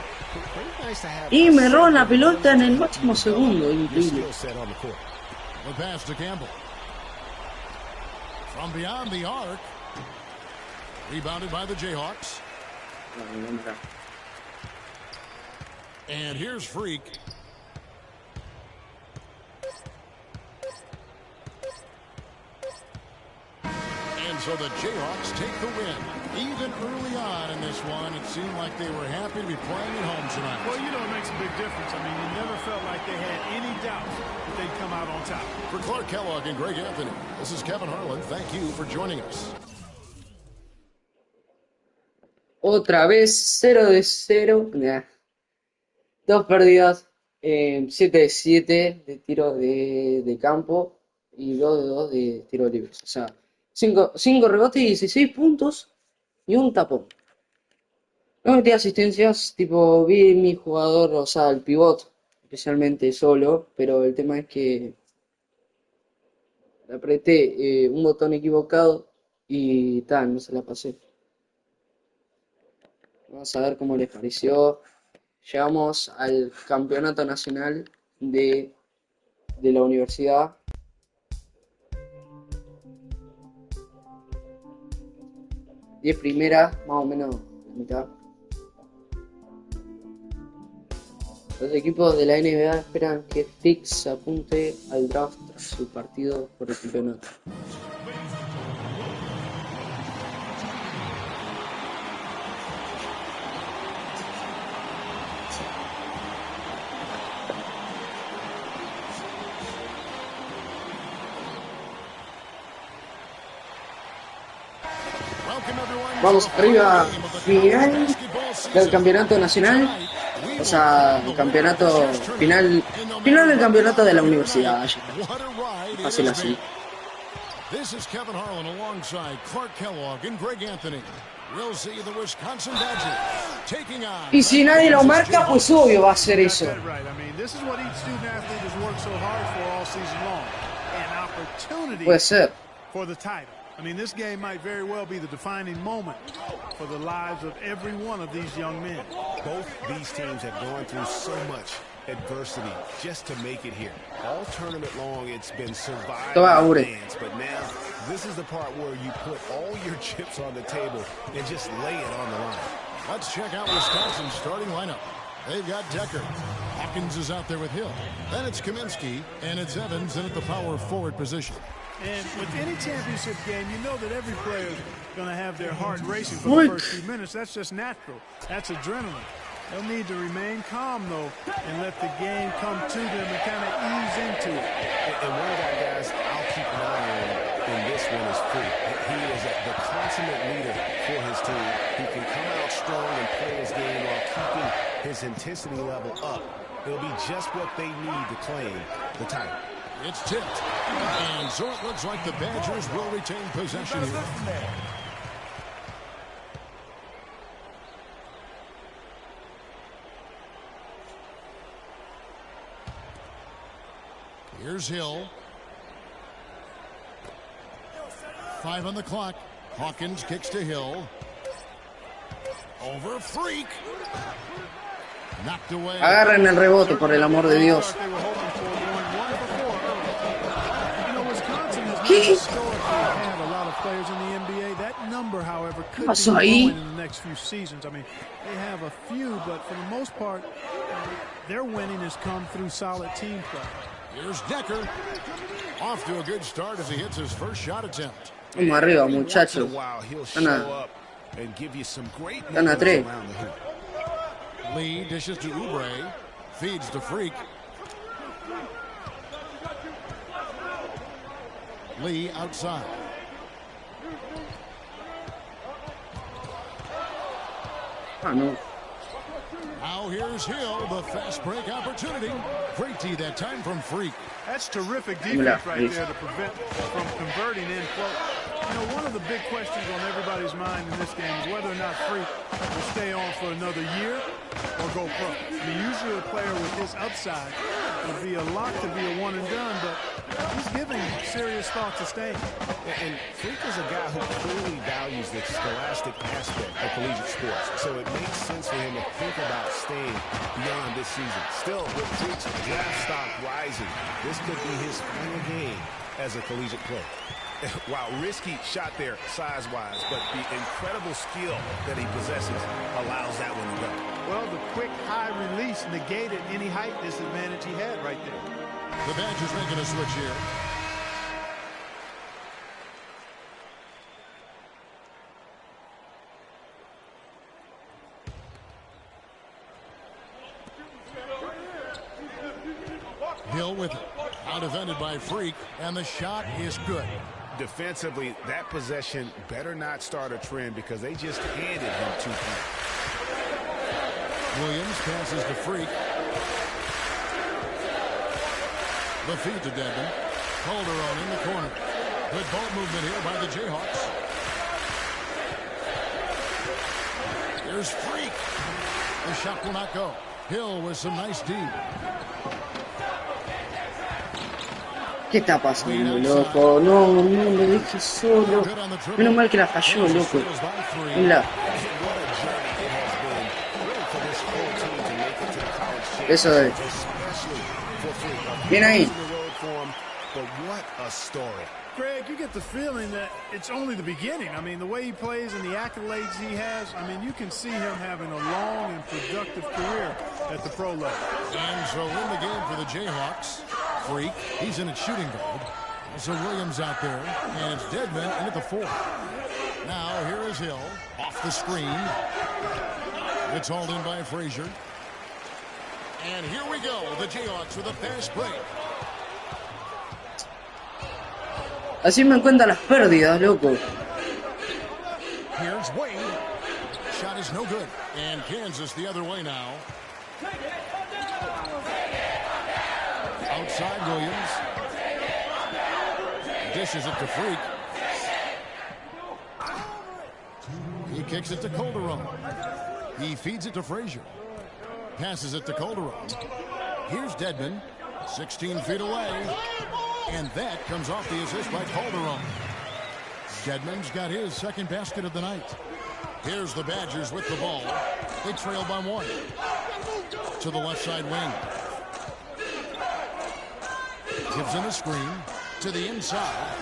Pretty nice to have. Y me roban la pelota en el máximo segundo. Increíble. Skill set on the court. The pass to Campbell. From beyond the arc. Rebounded by the Jayhawks. And here's Freak. And so the Jayhawks take the win. Even early on in this one, it seemed like they were happy to be playing at home tonight. Well, you know, it makes a big difference. I mean, you never felt like they had any doubt that they'd come out on top. For Clark Kellogg and Greg Anthony, this is Kevin Harlan. Thank you for joining us. Otra vez 0 de 0. Nah. 2 pérdidas. 7 de 7 de tiro de campo. Y 2 de 2 de tiro libre. O sea, 5 rebotes y 16 puntos. Y un tapón. No metí asistencias. Tipo, vi mi jugador, o sea, el pivot. Especialmente solo. Pero el tema es que apreté un botón equivocado. Y tal, no se la pasé. Vamos a ver cómo les pareció. Llegamos al campeonato nacional de la universidad. De primera, más o menos la mitad. Los equipos de la NBA esperan que Fix apunte al draft tras su partido por el campeonato. Vamos arriba, final del campeonato nacional, o sea, campeonato final del campeonato de la universidad. Fácil así. This is Kevin Harlan alongside Clark Kellogg and Greg Anthony. Y si nadie lo marca, pues obvio va a ser eso. Puede ser. I mean, this game might very well be the defining moment for the lives of every one of these young men. Both these teams have gone through so much adversity just to make it here. All tournament long, it's been survival dance, but now this is the part where you put all your chips on the table and just lay it on the line. Let's check out Wisconsin's starting lineup. They've got Decker. Hawkins is out there with Hill. Then it's Kaminsky, and it's Evans in at the power forward position. And with any championship game, you know that every player is going to have their heart racing for the first few minutes. That's just natural. That's adrenaline. They'll need to remain calm, though, and let the game come to them and kind of ease into it. And one of our guys I'll keep an eye on in this one is Freak. He is the consummate leader for his team. He can come out strong and play his game while keeping his intensity level up. It'll be just what they need to claim the title. It's tipped. And so it looks like the Badgers will retain possession here. Here's Hill. 5 on the clock. Hawkins kicks to Hill. Over Freak. Knocked away. Agarren el rebote, por el amor de Dios. ¿Qué pasó ahí? Here's Decker. Off to a good start as he hits his first shot attempt. Vamos arriba, muchachos. Están a 3. Lee dishes to Oubre. Feeds to Freak. Lee outside. Ah, no. Now here's Hill, the fast break opportunity. Great tee that time from Freak. That's terrific defense right there to prevent from converting in float. You know, one of the big questions on everybody's mind in this game is whether or not Freak will stay on for another year or go pro. I mean, usually a player with his upside would be a lock to be a one and done, but he's giving serious thought to staying. And Freak is a guy who clearly values the scholastic aspect of collegiate sports, so it makes sense for him to think about staying beyond this season. Still, with Freak's draft stock rising, this could be his final game as a collegiate player. Wow, risky shot there size-wise, but the incredible skill that he possesses allows that one to go. Well, the quick high release negated any height disadvantage he had right there. The Badgers making a switch here. Hill with it. Out defended by Freak, and the shot is good. Defensively, that possession better not start a trend because they just handed him 2 points. Williams passes to Freak. The feed to Devin. Calderon in the corner. Good ball movement here by the Jayhawks. Here's Freak. The shot will not go. Hill with some nice D. ¿Qué está pasando, loco? No, no me dejes solo. Menos mal que la falló, loco. Mira. Eso es. Bien ahí. Greg, you get the feeling that it's only the beginning. I mean, the way he plays and the accolades he has, I mean, you can see him having a long and productive career at the pro level. And so in the game for the Jayhawks, Freak, he's in at shooting guard. So Williams out there, and it's Deadman in at the 4. Now here is Hill, off the screen. It's hauled in by Frazier. And here we go, the Jayhawks with a fast break. Así me encuentran las pérdidas, loco. Here's Wade. Shot is no good. And Kansas the other way now. Outside Williams. Dishes it to Freak. He kicks it to Calderon. He feeds it to Frazier. Passes it to Calderon. Here's Dedmon, 16 feet away. And that comes off the assist by Calderon. Dedmon's got his second basket of the night. Here's the Badgers with the ball. They trail by 1. To the left side wing. Gives him a screen. To the inside.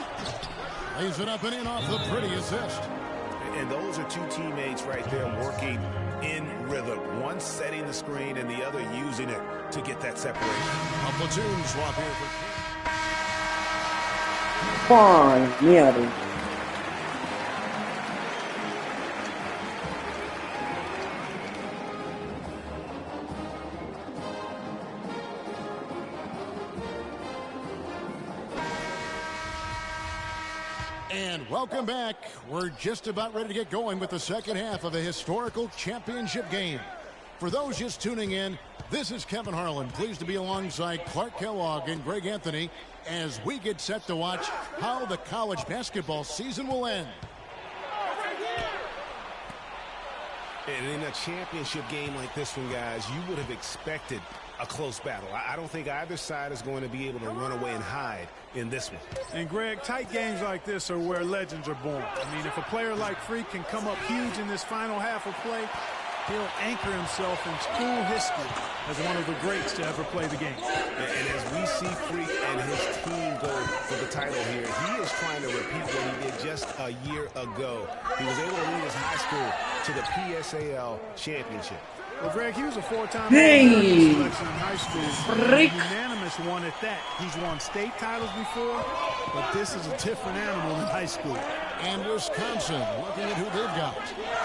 Lays it up and in off the pretty assist. And those are two teammates right there working in rhythm. One setting the screen and the other using it to get that separation. A platoon swap here for... ¡Ay, mierda! And welcome back. We're just about ready to get going with the second half of a historical championship game. For those just tuning in, this is Kevin Harlan, pleased to be alongside Clark Kellogg and Greg Anthony as we get set to watch how the college basketball season will end. And in a championship game like this one, guys, you would have expected a close battle. I don't think either side is going to be able to run away and hide in this one. And, Greg, tight games like this are where legends are born. I mean, if a player like Freak can come up huge in this final half of play, he'll anchor himself in school history as one of the greats to ever play the game. And as we see Freak and his team go for the title here, he is trying to repeat what he did just a year ago. He was able to lead his high school to the PSAL championship. Well, Greg, he was a 4-time Hey! selection in high school. Freak! Unanimous one at that. He's won state titles before, but this is a different animal in high school. And Wisconsin looking at who they've got.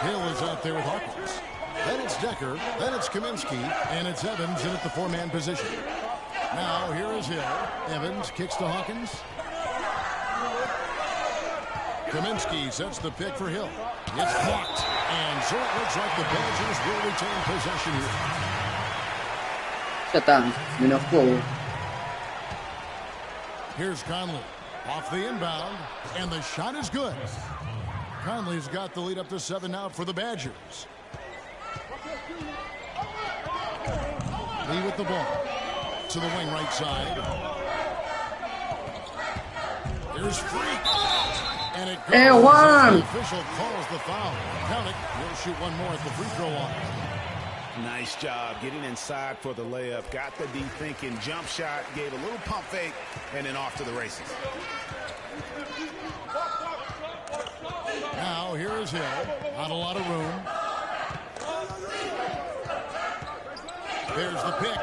Hill is out there with Hawkins. Then it's Decker, then it's Kaminsky, and it's Evans in at the 4-man position. Now here is Hill. Evans kicks to Hawkins. Kaminsky sets the pick for Hill. It's blocked. And so it looks like the Badgers will retain possession here. Ya está, menos juego. Here's Conley. Off the inbound. And the shot is good. Conley's got the lead up to 7 now for the Badgers. Lee with the ball. To the wing right side. Here's Freak. And it goes. Juan! The official calls the foul. Kellick will shoot one more at the free throw line. Nice job getting inside for the layup. Got the D thinking. Jump shot. Gave a little pump fake. And then off to the races. Now here is Hill. Not a lot of room. There's the pick.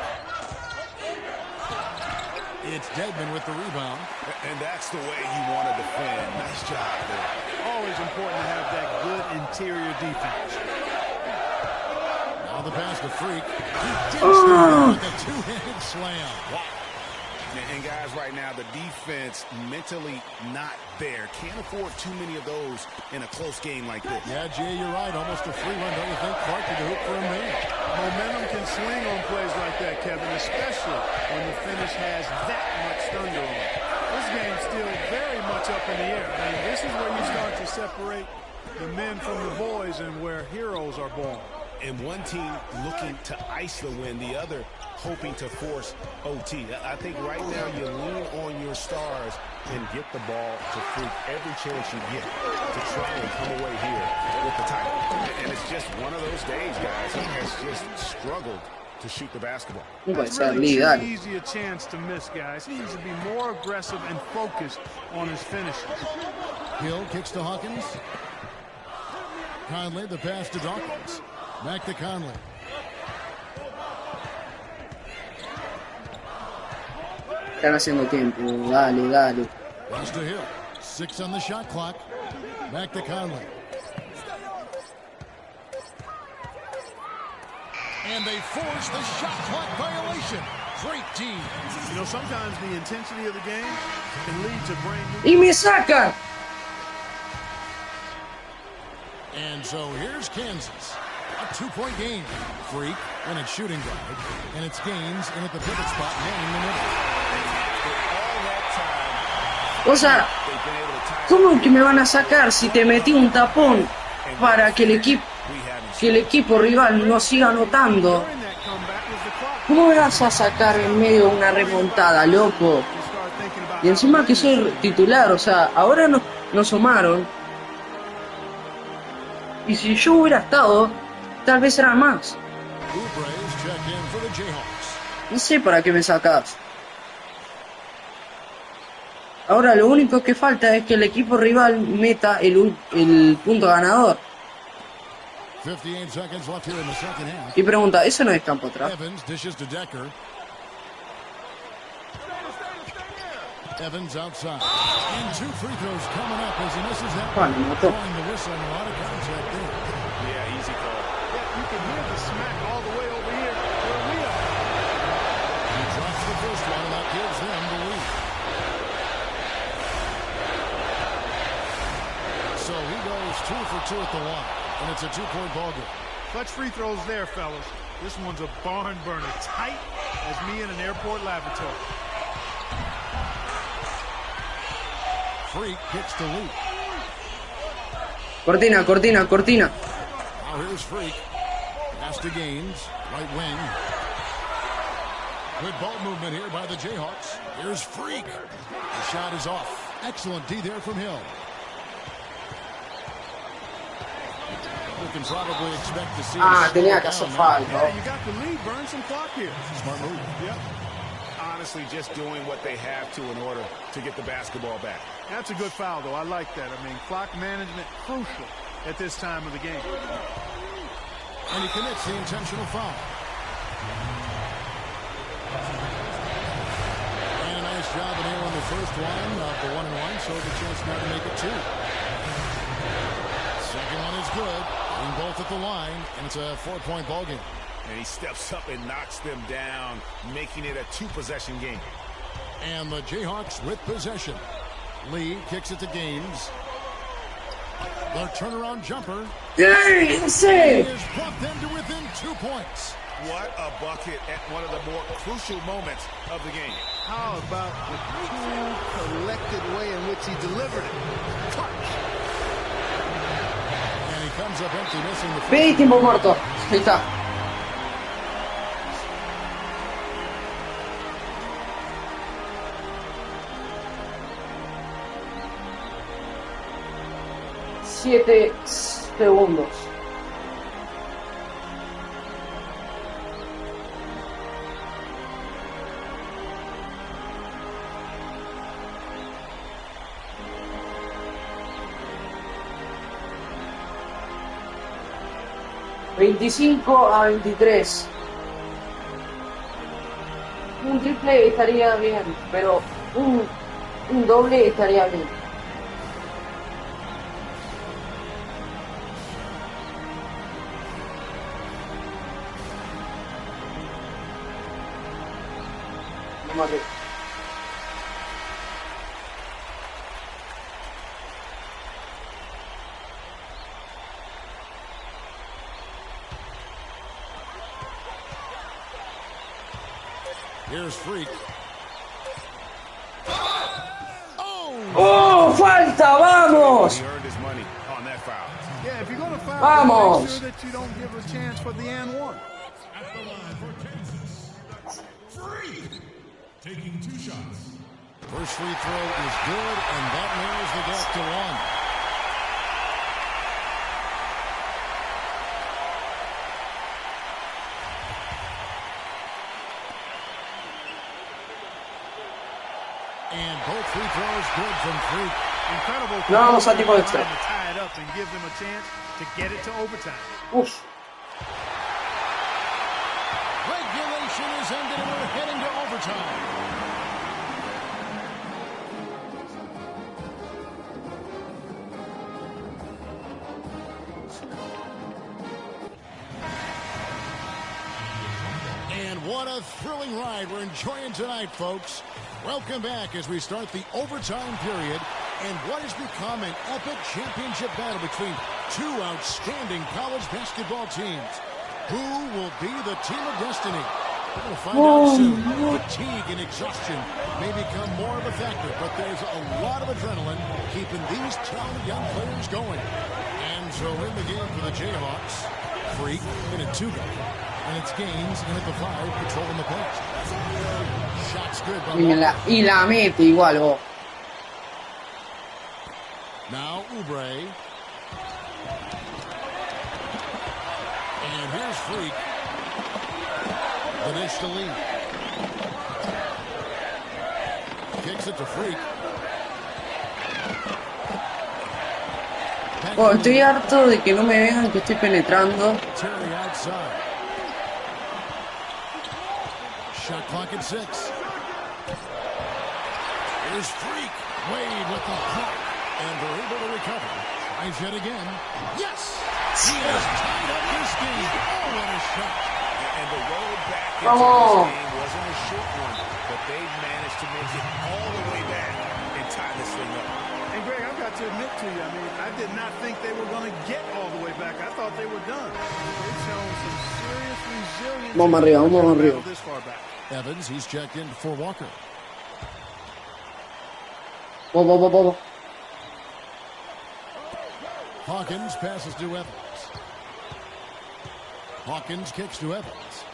It's Dedmon with the rebound. And that's the way you want to defend. Nice job there. Always important to have that good interior defense. Now the pass to Freak. He did with a two-handed slam. Wow. And guys, right now, the defense mentally not there. Can't afford too many of those in a close game like this. Yeah, Jay, you're right. Almost a free run, don't you think? Clark to the hoop for a man. Momentum can swing on plays like that, Kevin, especially when the finish has that much thunder on it. This game's still very much up in the air. I mean, this is where you start to separate the men from the boys and where heroes are born. And one team looking to ice the win, the other hoping to force OT. I think right now you lean on your stars and get the ball to Freak every chance you get to try and come away here with the title. And it's just one of those days, guys. He has just struggled to shoot the basketball. It's really too easy a chance to miss, guys. He needs to be more aggressive and focused on his finishes. Hill kicks to Hawkins. Conley, the pass to Dawkins. Back to Conley. Están haciendo tiempo. Dale, dale. Pass to Hill. 6 on the shot clock. Back to Conley. And they force the shot clock violation. Great team. You know, sometimes the intensity of the game can lead to brain. ¡Y me saca! And so here's Kansas. A 2-point game. Freak in its shooting guard. And it's Gaines in at the pivot spot, manning the middle. O sea, ¿cómo que me van a sacar si te metí un tapón? para que el equipo rival no siga anotando. ¿Cómo me vas a sacar en medio de una remontada, loco? Y encima que soy titular, o sea, ahora nos sumaron. Y si yo hubiera estado, tal vez eran más. No sé para qué me sacas. Ahora lo único que falta es que el equipo rival meta el punto ganador. Y pregunta, ¿eso no es campo atrás? Evans outside. And 2 free throws coming up as he misses that one. Drawing the whistle and a lot of contact there. Yeah, easy call. Yeah, you can hear the smack all the way over here where we are. He drops the first one, and that gives them the lead. So he goes 2 for 2 at the line, and it's a 2-point ball game. Clutch free throws there, fellas. This one's a barn burner, tight as me in an airport lavatory. Freak gets the lead. Cortina. Now here's Freak. Pass to Gaines, right wing. Good ball movement here by the Jayhawks. Here's Freak. The shot is off. Excellent D there from Hill. We can probably expect to see. Tenía que hacer falta. Yeah, you got the lead. Burn some clock here. Smart move. Yep. Honestly, just doing what they have to in order to get the basketball back. That's a good foul, though. I like that. I mean, clock management crucial at this time of the game. And he commits the intentional foul. And a nice job of nailing the first one of the 1-and-1, so the chance now to make it 2. Second one is good. Being both at the line, and it's a 4-point ball game. And he steps up and knocks them down, making it a 2-possession game. And the Jayhawks with possession. Lee kicks it to Gaines. Their turnaround jumper. Yes! Has brought them to within 2 points. What a bucket at one of the more crucial moments of the game. How about the cool, collected way in which he delivered it? Clutch. And he comes up empty, missing the Ve, tiempo muerto. Ahí está. Siete segundos. (25-23). Un triple estaría bien, pero un doble estaría bien. Here's Freak. ¡Oh, falta! ¡Vamos! He earned his money on that foul. Yeah, if you're going to foul, Vamos. make sure that you don't give a chance for the and one. At the line for Kansas, Freak, taking 2 shots. First free throw is good, and that narrows the gap to 1. And both free throws good from Freak. Incredible. No vamos a tiempo extra. To tie it up and give them a chance to get it to overtime. Uf. Regulation is ended, and we're heading to overtime. And what a thrilling ride we're enjoying tonight, folks. Welcome back as we start the overtime period and what has become an epic championship battle between 2 outstanding college basketball teams. Who will be the team of destiny? We're going to find out soon. Fatigue and exhaustion may become more of a factor, but there's a lot of adrenaline keeping these talented young players going. And so in the game for the Jayhawks, Freak in a 2-gun. And it's Gaines in at the 5, patrolling the post. Shots good by Walker. Y la mete igual, vos. Now Oubre. And here's Freak. The dish to lead. Kicks it to Freak. Oh, estoy harto de que no me vean que estoy penetrando. Terry outside. Shot clock at 6. Here's Freak. Wade with the block. And they're able to recover. Tries yet again. Yes! He has tied up this game. Oh, what a shot. And the road back into this game wasn't a short one, but they managed to make it all the way back and tie this thing up. And Greg, I've got to admit to you, I mean, I did not think they were going to get all the way back. I thought they were done. They've shown some serious resilience. Vamos arriba. This far back. Evans, he's checked in for Walker. Vamos. Hawkins passes to Evans. Hawkins kicks to Evans.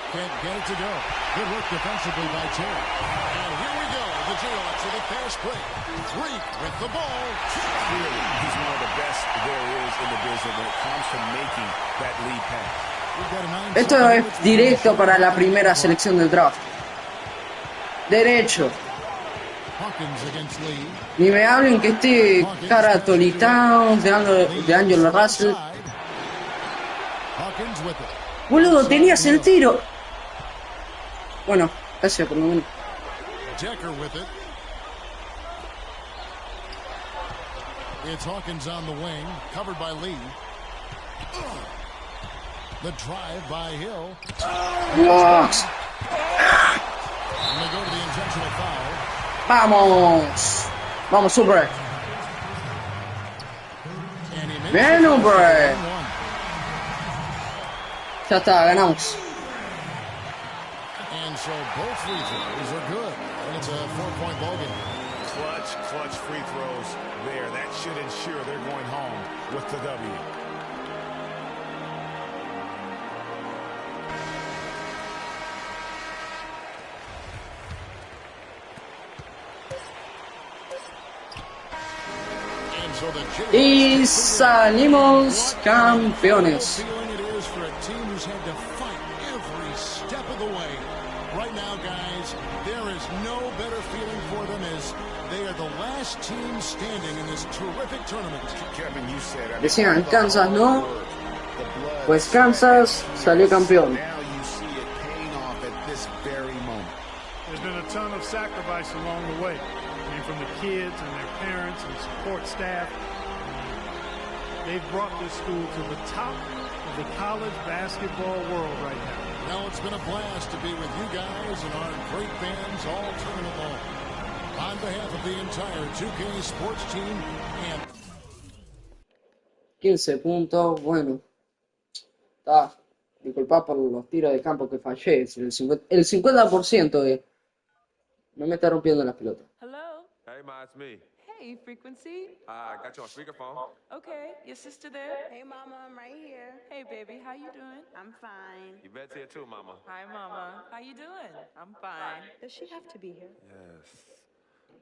Can't get it to go. Good work defensively by Terry. And here we go. The Jayhawks with a fast break. Freak with the ball. Clearly, he's one of the best there is in the business when it comes to making that lead pass. Esto es directo para la primera selección del draft. Derecho. Ni me hablen que esté Carl-Anthony Towns de Angelo Russell. Boludo, tenías el tiro. Bueno, gracias por lo menos. Decker with it. It's Hawkins on the wing, covered by Lee. The drive by Hill. Blocks. And they go to the intentional foul. Vamos, Oubre. Bien, Oubre. Ya está, ganamos. And so both free throws are good. And it's a 4-point ball game. Clutch free throws there. That should ensure they're going home with the W. Y salimos campeones. Right now, guys, there is no better feeling for them as they are the last team standing in this terrific tournament. Kevin, you said, decían Kansas no, pues Kansas salió campeón. Now you see it paying off at this very moment. There's been a ton of sacrifice along the way. I mean, from the kids and their parents and support staff. They've brought this school to the top of the college basketball world right now. Well, it's been a blast to be with you guys and our great fans all tournament long. On behalf of the entire 2K sports team and 15 puntos, bueno. Está. Disculpa por los tiros de campo que fallé. El 50% de. No me está rompiendo las pelotas. Hello? Hey, Ma, it's me. Hey, Frequency. I got you on speakerphone. Okay, your sister there? Hey, Mama, I'm right here. Hey, baby, how you doing? I'm fine. You bet's here too, Mama. Hi, Mama. How you doing? I'm fine. Does she have to be here? Yes.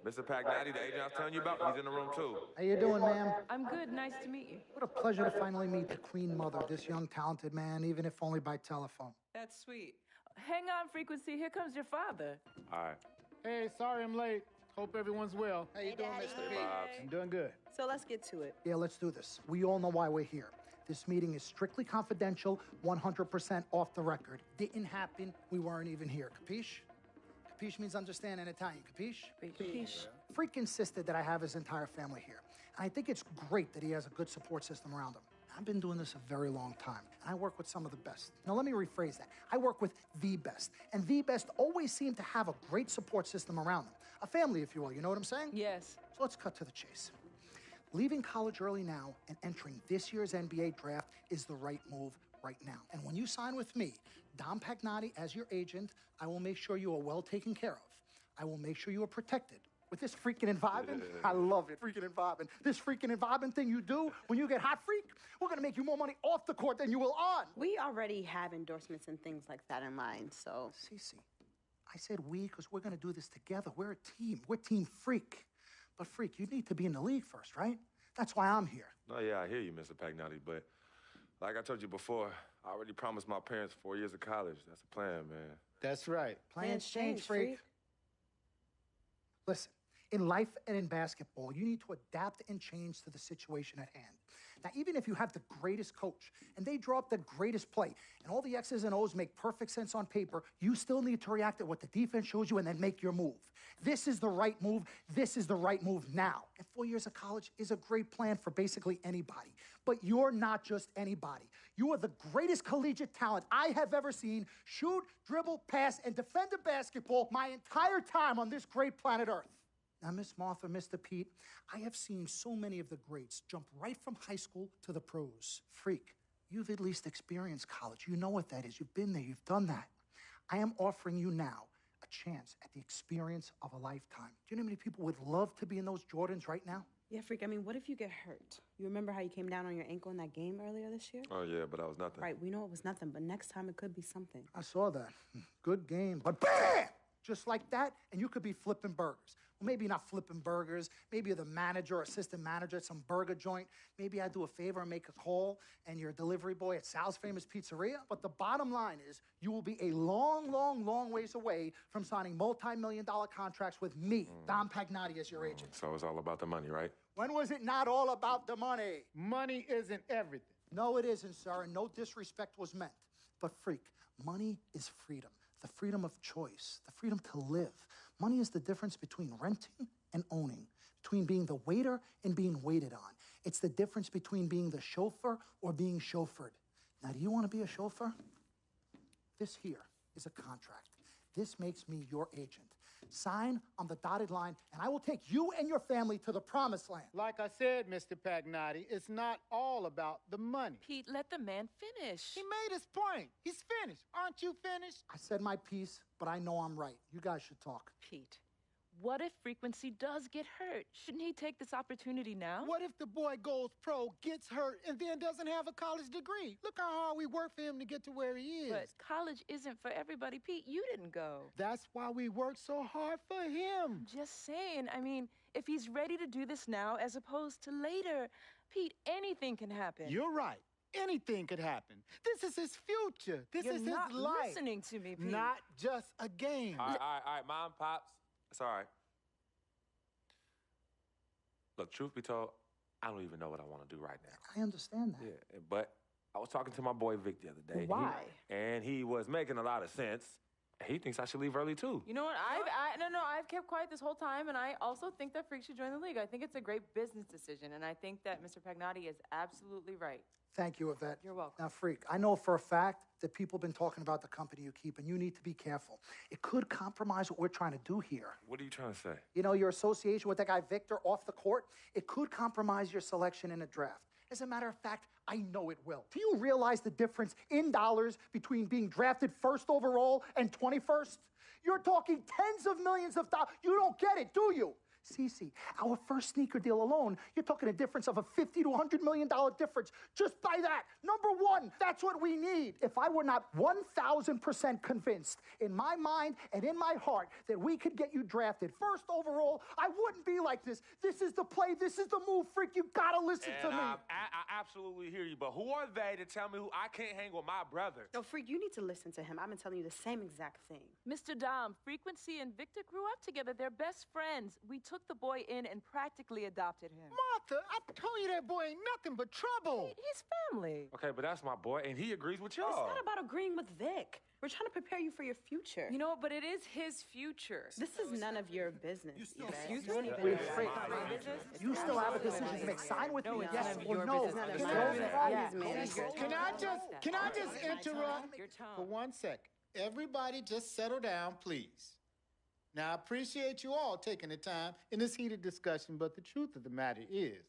Mr. Pagnati, the agent I was telling you about, he's in the room too. How you doing, ma'am? I'm good. Nice to meet you. What a pleasure to finally meet the Queen Mother, this young, talented man, even if only by telephone. That's sweet. Hang on, Frequency. Here comes your father. All right. Hey, sorry I'm late. Hope everyone's well. How you doing, Mr. P? I'm doing good. So let's get to it. Yeah, let's do this. We all know why we're here. This meeting is strictly confidential, 100% off the record. Didn't happen. We weren't even here. Capiche? Capiche means understand in Italian. Capiche? Capiche. Freak insisted that I have his entire family here. And I think it's great that he has a good support system around him. I've been doing this a very long time, and I work with some of the best. Now, let me rephrase that. I work with the best, and the best always seem to have a great support system around them. A family, if you will, you know what I'm saying? Yes. So let's cut to the chase. Leaving college early now and entering this year's NBA draft is the right move right now. And when you sign with me, Dom Pagnotti, as your agent, I will make sure you are well taken care of. I will make sure you are protected. With this freaking and vibing, I love it, freaking and vibing. This freaking and vibing thing you do when you get hot, freak, we're gonna make you more money off the court than you will on. We already have endorsements and things like that in mind, so. Cece, I said we because we're gonna do this together. We're a team. We're Team Freak. But Freak, you need to be in the league first, right? That's why I'm here. No, yeah, I hear you, Mr. Pagnotti, but like I told you before, I already promised my parents 4 years of college. That's the plan, man. That's right. Plans change, Freak. Listen, in life and in basketball, you need to adapt and change to the situation at hand. Now, even if you have the greatest coach and they draw up the greatest play and all the X's and O's make perfect sense on paper, you still need to react to what the defense shows you and then make your move. This is the right move. This is the right move now. And 4 years of college is a great plan for basically anybody. But you're not just anybody. You are the greatest collegiate talent I have ever seen shoot, dribble, pass, and defend a basketball my entire time on this great planet Earth. Now, Miss Martha, Mr. Pete, I have seen so many of the greats jump right from high school to the pros. Freak, you've at least experienced college. You know what that is. You've been there. You've done that. I am offering you now a chance at the experience of a lifetime. Do you know how many people would love to be in those Jordans right now? Yeah, Freak, I mean, what if you get hurt? You remember how you came down on your ankle in that game earlier this year? Oh, yeah, but that was nothing. Right, we know it was nothing, but next time it could be something. I saw that. Good game. But bam! Just like that, and you could be flipping burgers. Well, maybe not flipping burgers. Maybe you're the manager or assistant manager at some burger joint. Maybe I do a favor and make a call, and you're a delivery boy at Sal's Famous Pizzeria. But the bottom line is you will be a long, long, long ways away from signing multi-million-dollar contracts with me, Dom Pagnotti, as your agent. So it's all about the money, right? When was it not all about the money? Money isn't everything. No, it isn't, sir, and no disrespect was meant. But freak, money is freedom. The freedom of choice, the freedom to live. Money is the difference between renting and owning, between being the waiter and being waited on. It's the difference between being the chauffeur or being chauffeured. Now, do you want to be a chauffeur? This here is a contract. This makes me your agent. Sign on the dotted line, and I will take you and your family to the promised land. Like I said, Mr. Pagnotti, it's not all about the money. Pete, let the man finish. He made his point. He's finished. Aren't you finished? I said my piece, but I know I'm right. You guys should talk. Pete, what if Frequency does get hurt? Shouldn't he take this opportunity now? What if the boy goes pro, gets hurt, and then doesn't have a college degree? Look how hard we work for him to get to where he is. But college isn't for everybody, Pete. You didn't go. That's why we work so hard for him. Just saying. I mean, if he's ready to do this now as opposed to later, Pete, anything can happen. You're right. Anything could happen. This is his future. This is his life. You're not listening to me, Pete. Not just a game. All right, Mom, Pops. It's all right. Look, truth be told, I don't even know what I want to do right now. I understand that. Yeah, but I was talking to my boy Vic the other day. Why? And he was making a lot of sense. He thinks I should leave early, too. You know what? I've kept quiet this whole time, and I also think that Freak should join the league. I think it's a great business decision, and I think that Mr. Pagnotti is absolutely right. Thank you, Yvette. You're welcome. Now, Freak, I know for a fact that people have been talking about the company you keep, and you need to be careful. It could compromise what we're trying to do here. What are you trying to say? You know, your association with that guy Victor off the court, it could compromise your selection in a draft. As a matter of fact, I know it will. Do you realize the difference in dollars between being drafted first overall and 21st? You're talking tens of millions of dollars. You don't get it, do you? Cece, our first sneaker deal alone, you're talking a difference of a $50 to $100 million difference just by that. Number one, that's what we need. If I were not 1,000% convinced in my mind and in my heart that we could get you drafted first overall, I wouldn't be like this. This is the play. This is the move, Freak. You gotta listen to me. I absolutely hear you, but who are they to tell me who I can't hang with my brother? No, Freak, you need to listen to him. I've been telling you the same exact thing. Mr. Dom, Frequency and Victor grew up together. They're best friends. We took the boy in and practically adopted him. Martha, I told you that boy ain't nothing but trouble. He's family. Okay, but that's my boy, and he agrees with y'all. It's not about agreeing with Vic. We're trying to prepare you for your future. You know what? But it is his future. This is none of your business. Excuse me? Don't even Wait, know. Freak, you still have a decision to make. Sign with me, yes or no. Can I just interrupt Your tone. for 1 second? Everybody just settle down, please. Now, I appreciate you all taking the time in this heated discussion, but the truth of the matter is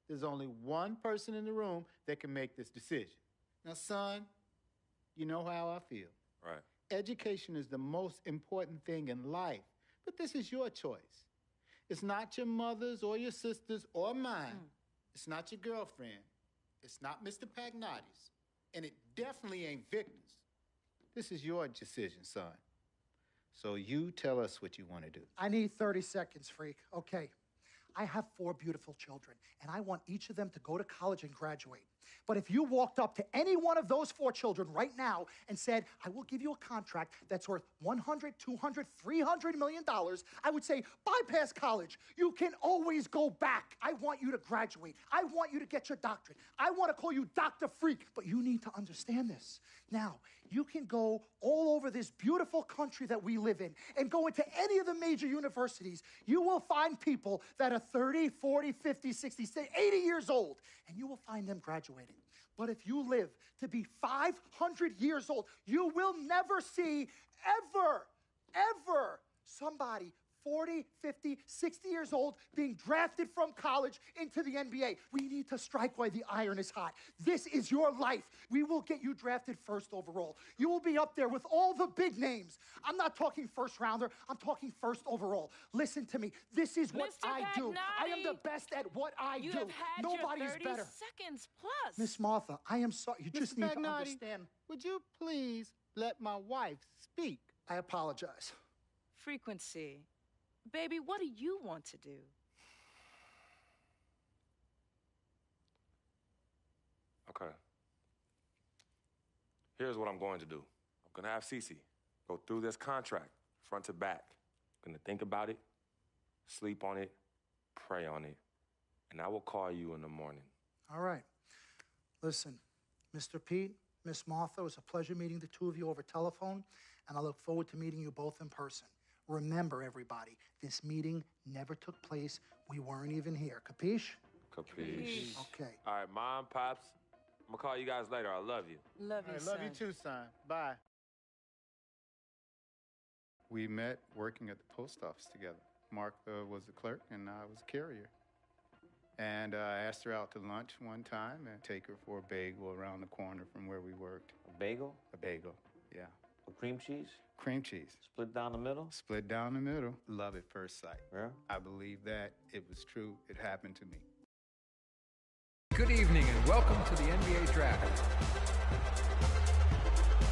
there's only one person in the room that can make this decision. Now, son, You know how I feel. Right. Education is the most important thing in life, but this is your choice. It's not your mother's or your sister's or mine. It's not your girlfriend. It's not Mr. Pagnotti's. And it definitely ain't Victor's. This is your decision, son. So you tell us what you want to do. I need 30 seconds, freak. Okay. I have 4 beautiful children, and I want each of them to go to college and graduate. But if you walked up to any one of those 4 children right now and said, I will give you a contract that's worth $100, $200, $300 million, I would say, bypass college. You can always go back. I want you to graduate. I want you to get your doctorate. I want to call you Dr. Freak, but you need to understand this. Now, you can go all over this beautiful country that we live in and go into any of the major universities. You will find people that are 30, 40, 50, 60, 80 years old, and you will find them graduating. But if you live to be 500 years old, you will never see ever somebody 40, 50, 60 years old being drafted from college into the NBA. We need to strike while the iron is hot. This is your life. We will get you drafted first overall. You will be up there with all the big names. I'm not talking first rounder. I'm talking first overall. Listen to me. This is what Mr. I do. I am the Pagnotti, best at what I you do. have had Nobody your is 30 better. seconds plus. Miss Martha, I am sorry. You just Mr. need to Pagnotti, understand. would you please let my wife speak? I apologize. Frequency. Baby, what do you want to do? Okay. Here's what I'm going to do. I'm going to have Cece go through this contract front to back. I'm going to think about it, sleep on it, pray on it, and I will call you in the morning. All right. Listen, Mr. Pete, Miss Martha, it was a pleasure meeting the two of you over telephone, and I look forward to meeting you both in person. Remember, everybody, this meeting never took place. We weren't even here. Capiche? Capiche. Okay. All right, Mom, Pops, I'm going to call you guys later. I love you. Love you, I son. love you too, son. Bye. We met working at the post office together. Martha was the clerk, and I was a carrier. And I asked her out to lunch one time and take her for a bagel around the corner from where we worked. A bagel? A bagel, yeah. With cream cheese? Cream cheese. Split down the middle? Split down the middle. Love at first sight. Yeah? I believe that. It was true. It happened to me. Good evening and welcome to the NBA Draft.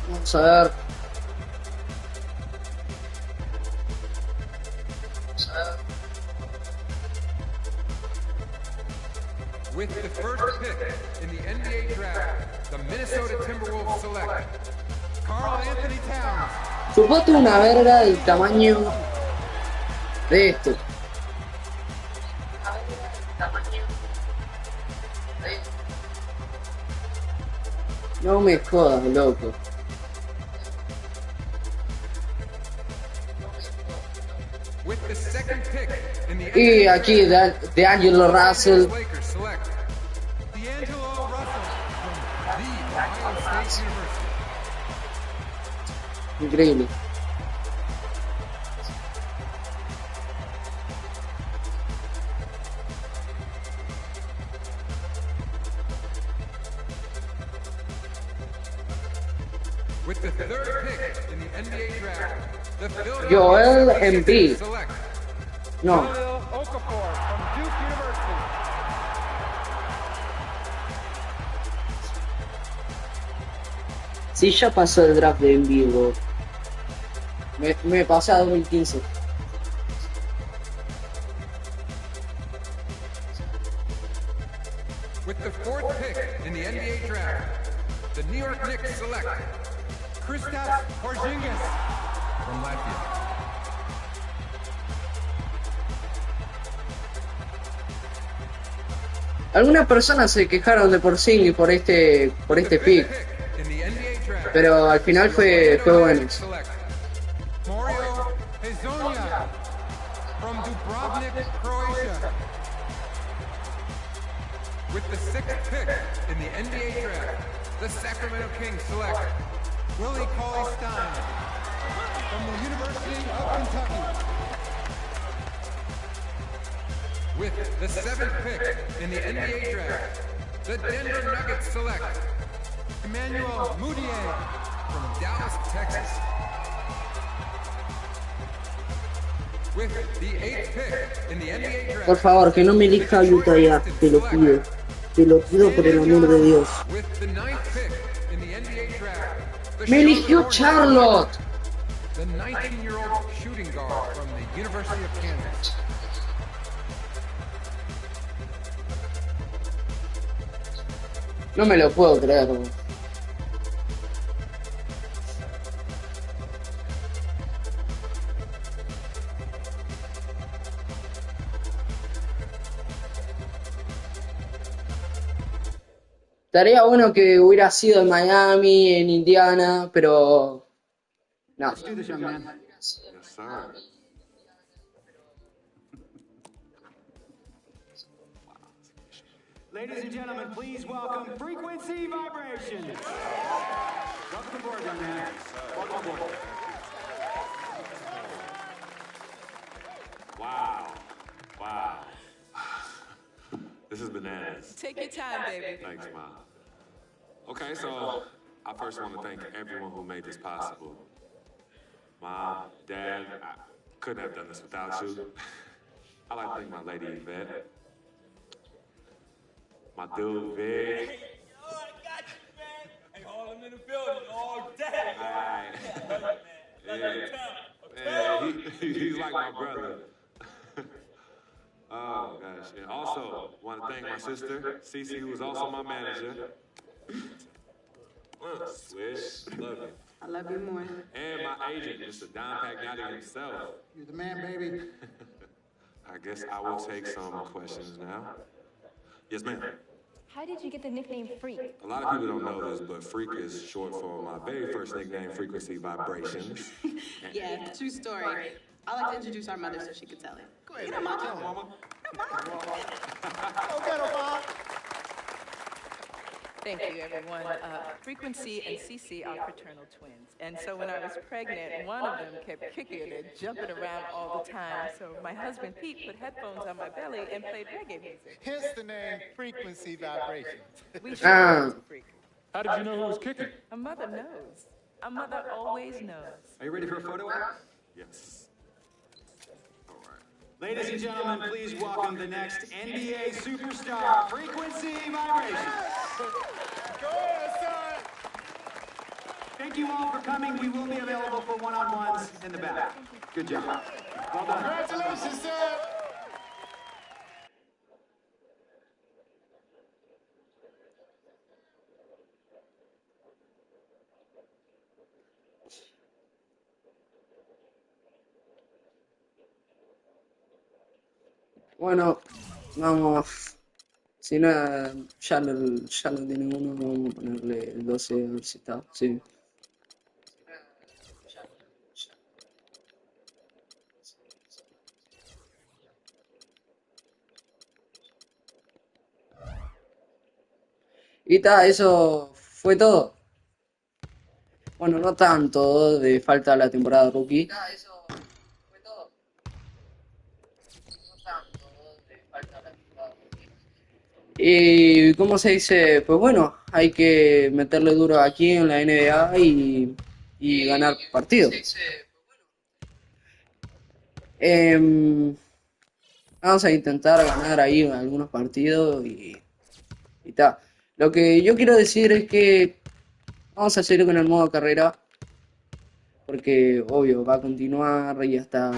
Vamos a ver. With the first pick in the NBA Draft, the Minnesota Timberwolves select Karl Anthony Towns. Suponte una verga del tamaño de esto. No me jodas, loco. With the second pick in the Y aquí de Angelo Russell. Lakers select D'Angelo Russell from the Ohio State University. Increíble. With the third pick in the NBA Draft, the Philadelphia Joel 76ers Embiid. select No. Jahlil Okafor from Duke University. Sí, ya pasó el draft de en vivo. Me pasé a 2015. With the fourth pick in the NBA Draft, the New York Knicks select Kristaps Porzingis from Latvia. Algunas personas se quejaron de Porzingis por este pick, pero al final fue bueno. Mario Hezonja from Dubrovnik, Croatia. With the sixth pick in the NBA Draft, the Sacramento Kings select Willie Cauley-Stein from the University of Kentucky. With the seventh pick in the NBA Draft, the Denver Nuggets select Emmanuel Mudiay Dallas, Texas. With the 8th pick in the NBA draft. Por favor, que no me elija Utah ya, te lo pido. Te lo pido por el amor de Dios. With the 9th pick in the NBA draft. ¡Me eligió Charlotte! The 19-year-old shooting guard from the University of Kansas. No me lo puedo creer. Estaría bueno que hubiera sido en Miami, en Indiana, pero no. Let's do this, young man. Yes, sir. Ladies and gentlemen, please welcome Frequency Vibrations. Welcome aboard, young man. Welcome aboard. Wow. Wow. This is bananas. Take your time, baby. Thanks, Mom. Okay, so I first want to thank everyone who made this possible. Mom, Dad, I couldn't have done this without you. I like to thank my lady Yvette. My dude, Vic. Yo, I got you, man. Hey, hold him in the building all day. He's like my brother. Oh, gosh. And also, want to thank my sister, Cece, who was also my manager. Swish, love you. I love you more. And my agent, Mr. Don Pagnotti himself. You're the man, baby. I guess I will take some questions now. Yes, ma'am. How did you get the nickname Freak? A lot of people don't know this, but Freak is short for my very first nickname, Frequency Vibrations. Yeah, true story. I like to introduce our mother so she could tell it. Go ahead, Mama. Tell Mama. Go get her, Mom. Thank you, everyone. Frequency and Cece are fraternal twins. And so when I was pregnant, one of them kept kicking and jumping around all the time. So my husband, Pete, put headphones on my belly and played reggae music. Hence the name Frequency Vibrations. We sure was a freak. How did you know who was kicking? A mother knows. A mother always knows. Are you ready for a photo op? Yes. All right. Ladies and gentlemen, please welcome the next NBA superstar, Frequency Vibrations. Go ahead, son. Thank you all for coming. We will be available for one-on-ones in the back. Good job. Well done. Congratulations, son. Bueno, vamos. Si no, ya lo tiene uno, vamos a ponerle el 12 a ver si está. Sí. Y está, eso fue todo. Bueno, no tanto de falta la temporada rookie. Y ¿cómo se dice? Pues bueno, hay que meterle duro aquí en la NBA y ganar partidos. Vamos a intentar ganar ahí algunos partidos y tal. Lo que yo quiero decir es que vamos a seguir con el modo carrera, porque obvio va a continuar y hasta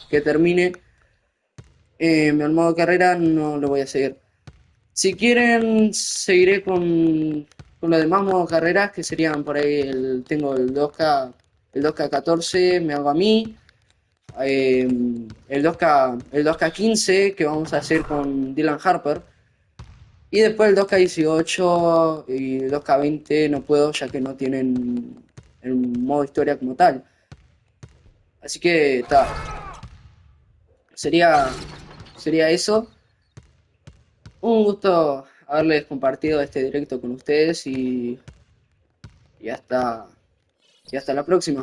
que termine el modo carrera no lo voy a seguir. Si quieren, seguiré con los demás modos carreras, que serían por ahí, tengo el 2K14, me hago a mí, el 2K15, que vamos a hacer con Dylan Harper, y después el 2K18 y el 2K20 no puedo, ya que no tienen el modo historia como tal. Así que, está. Sería eso. Un gusto haberles compartido este directo con ustedes y hasta la próxima.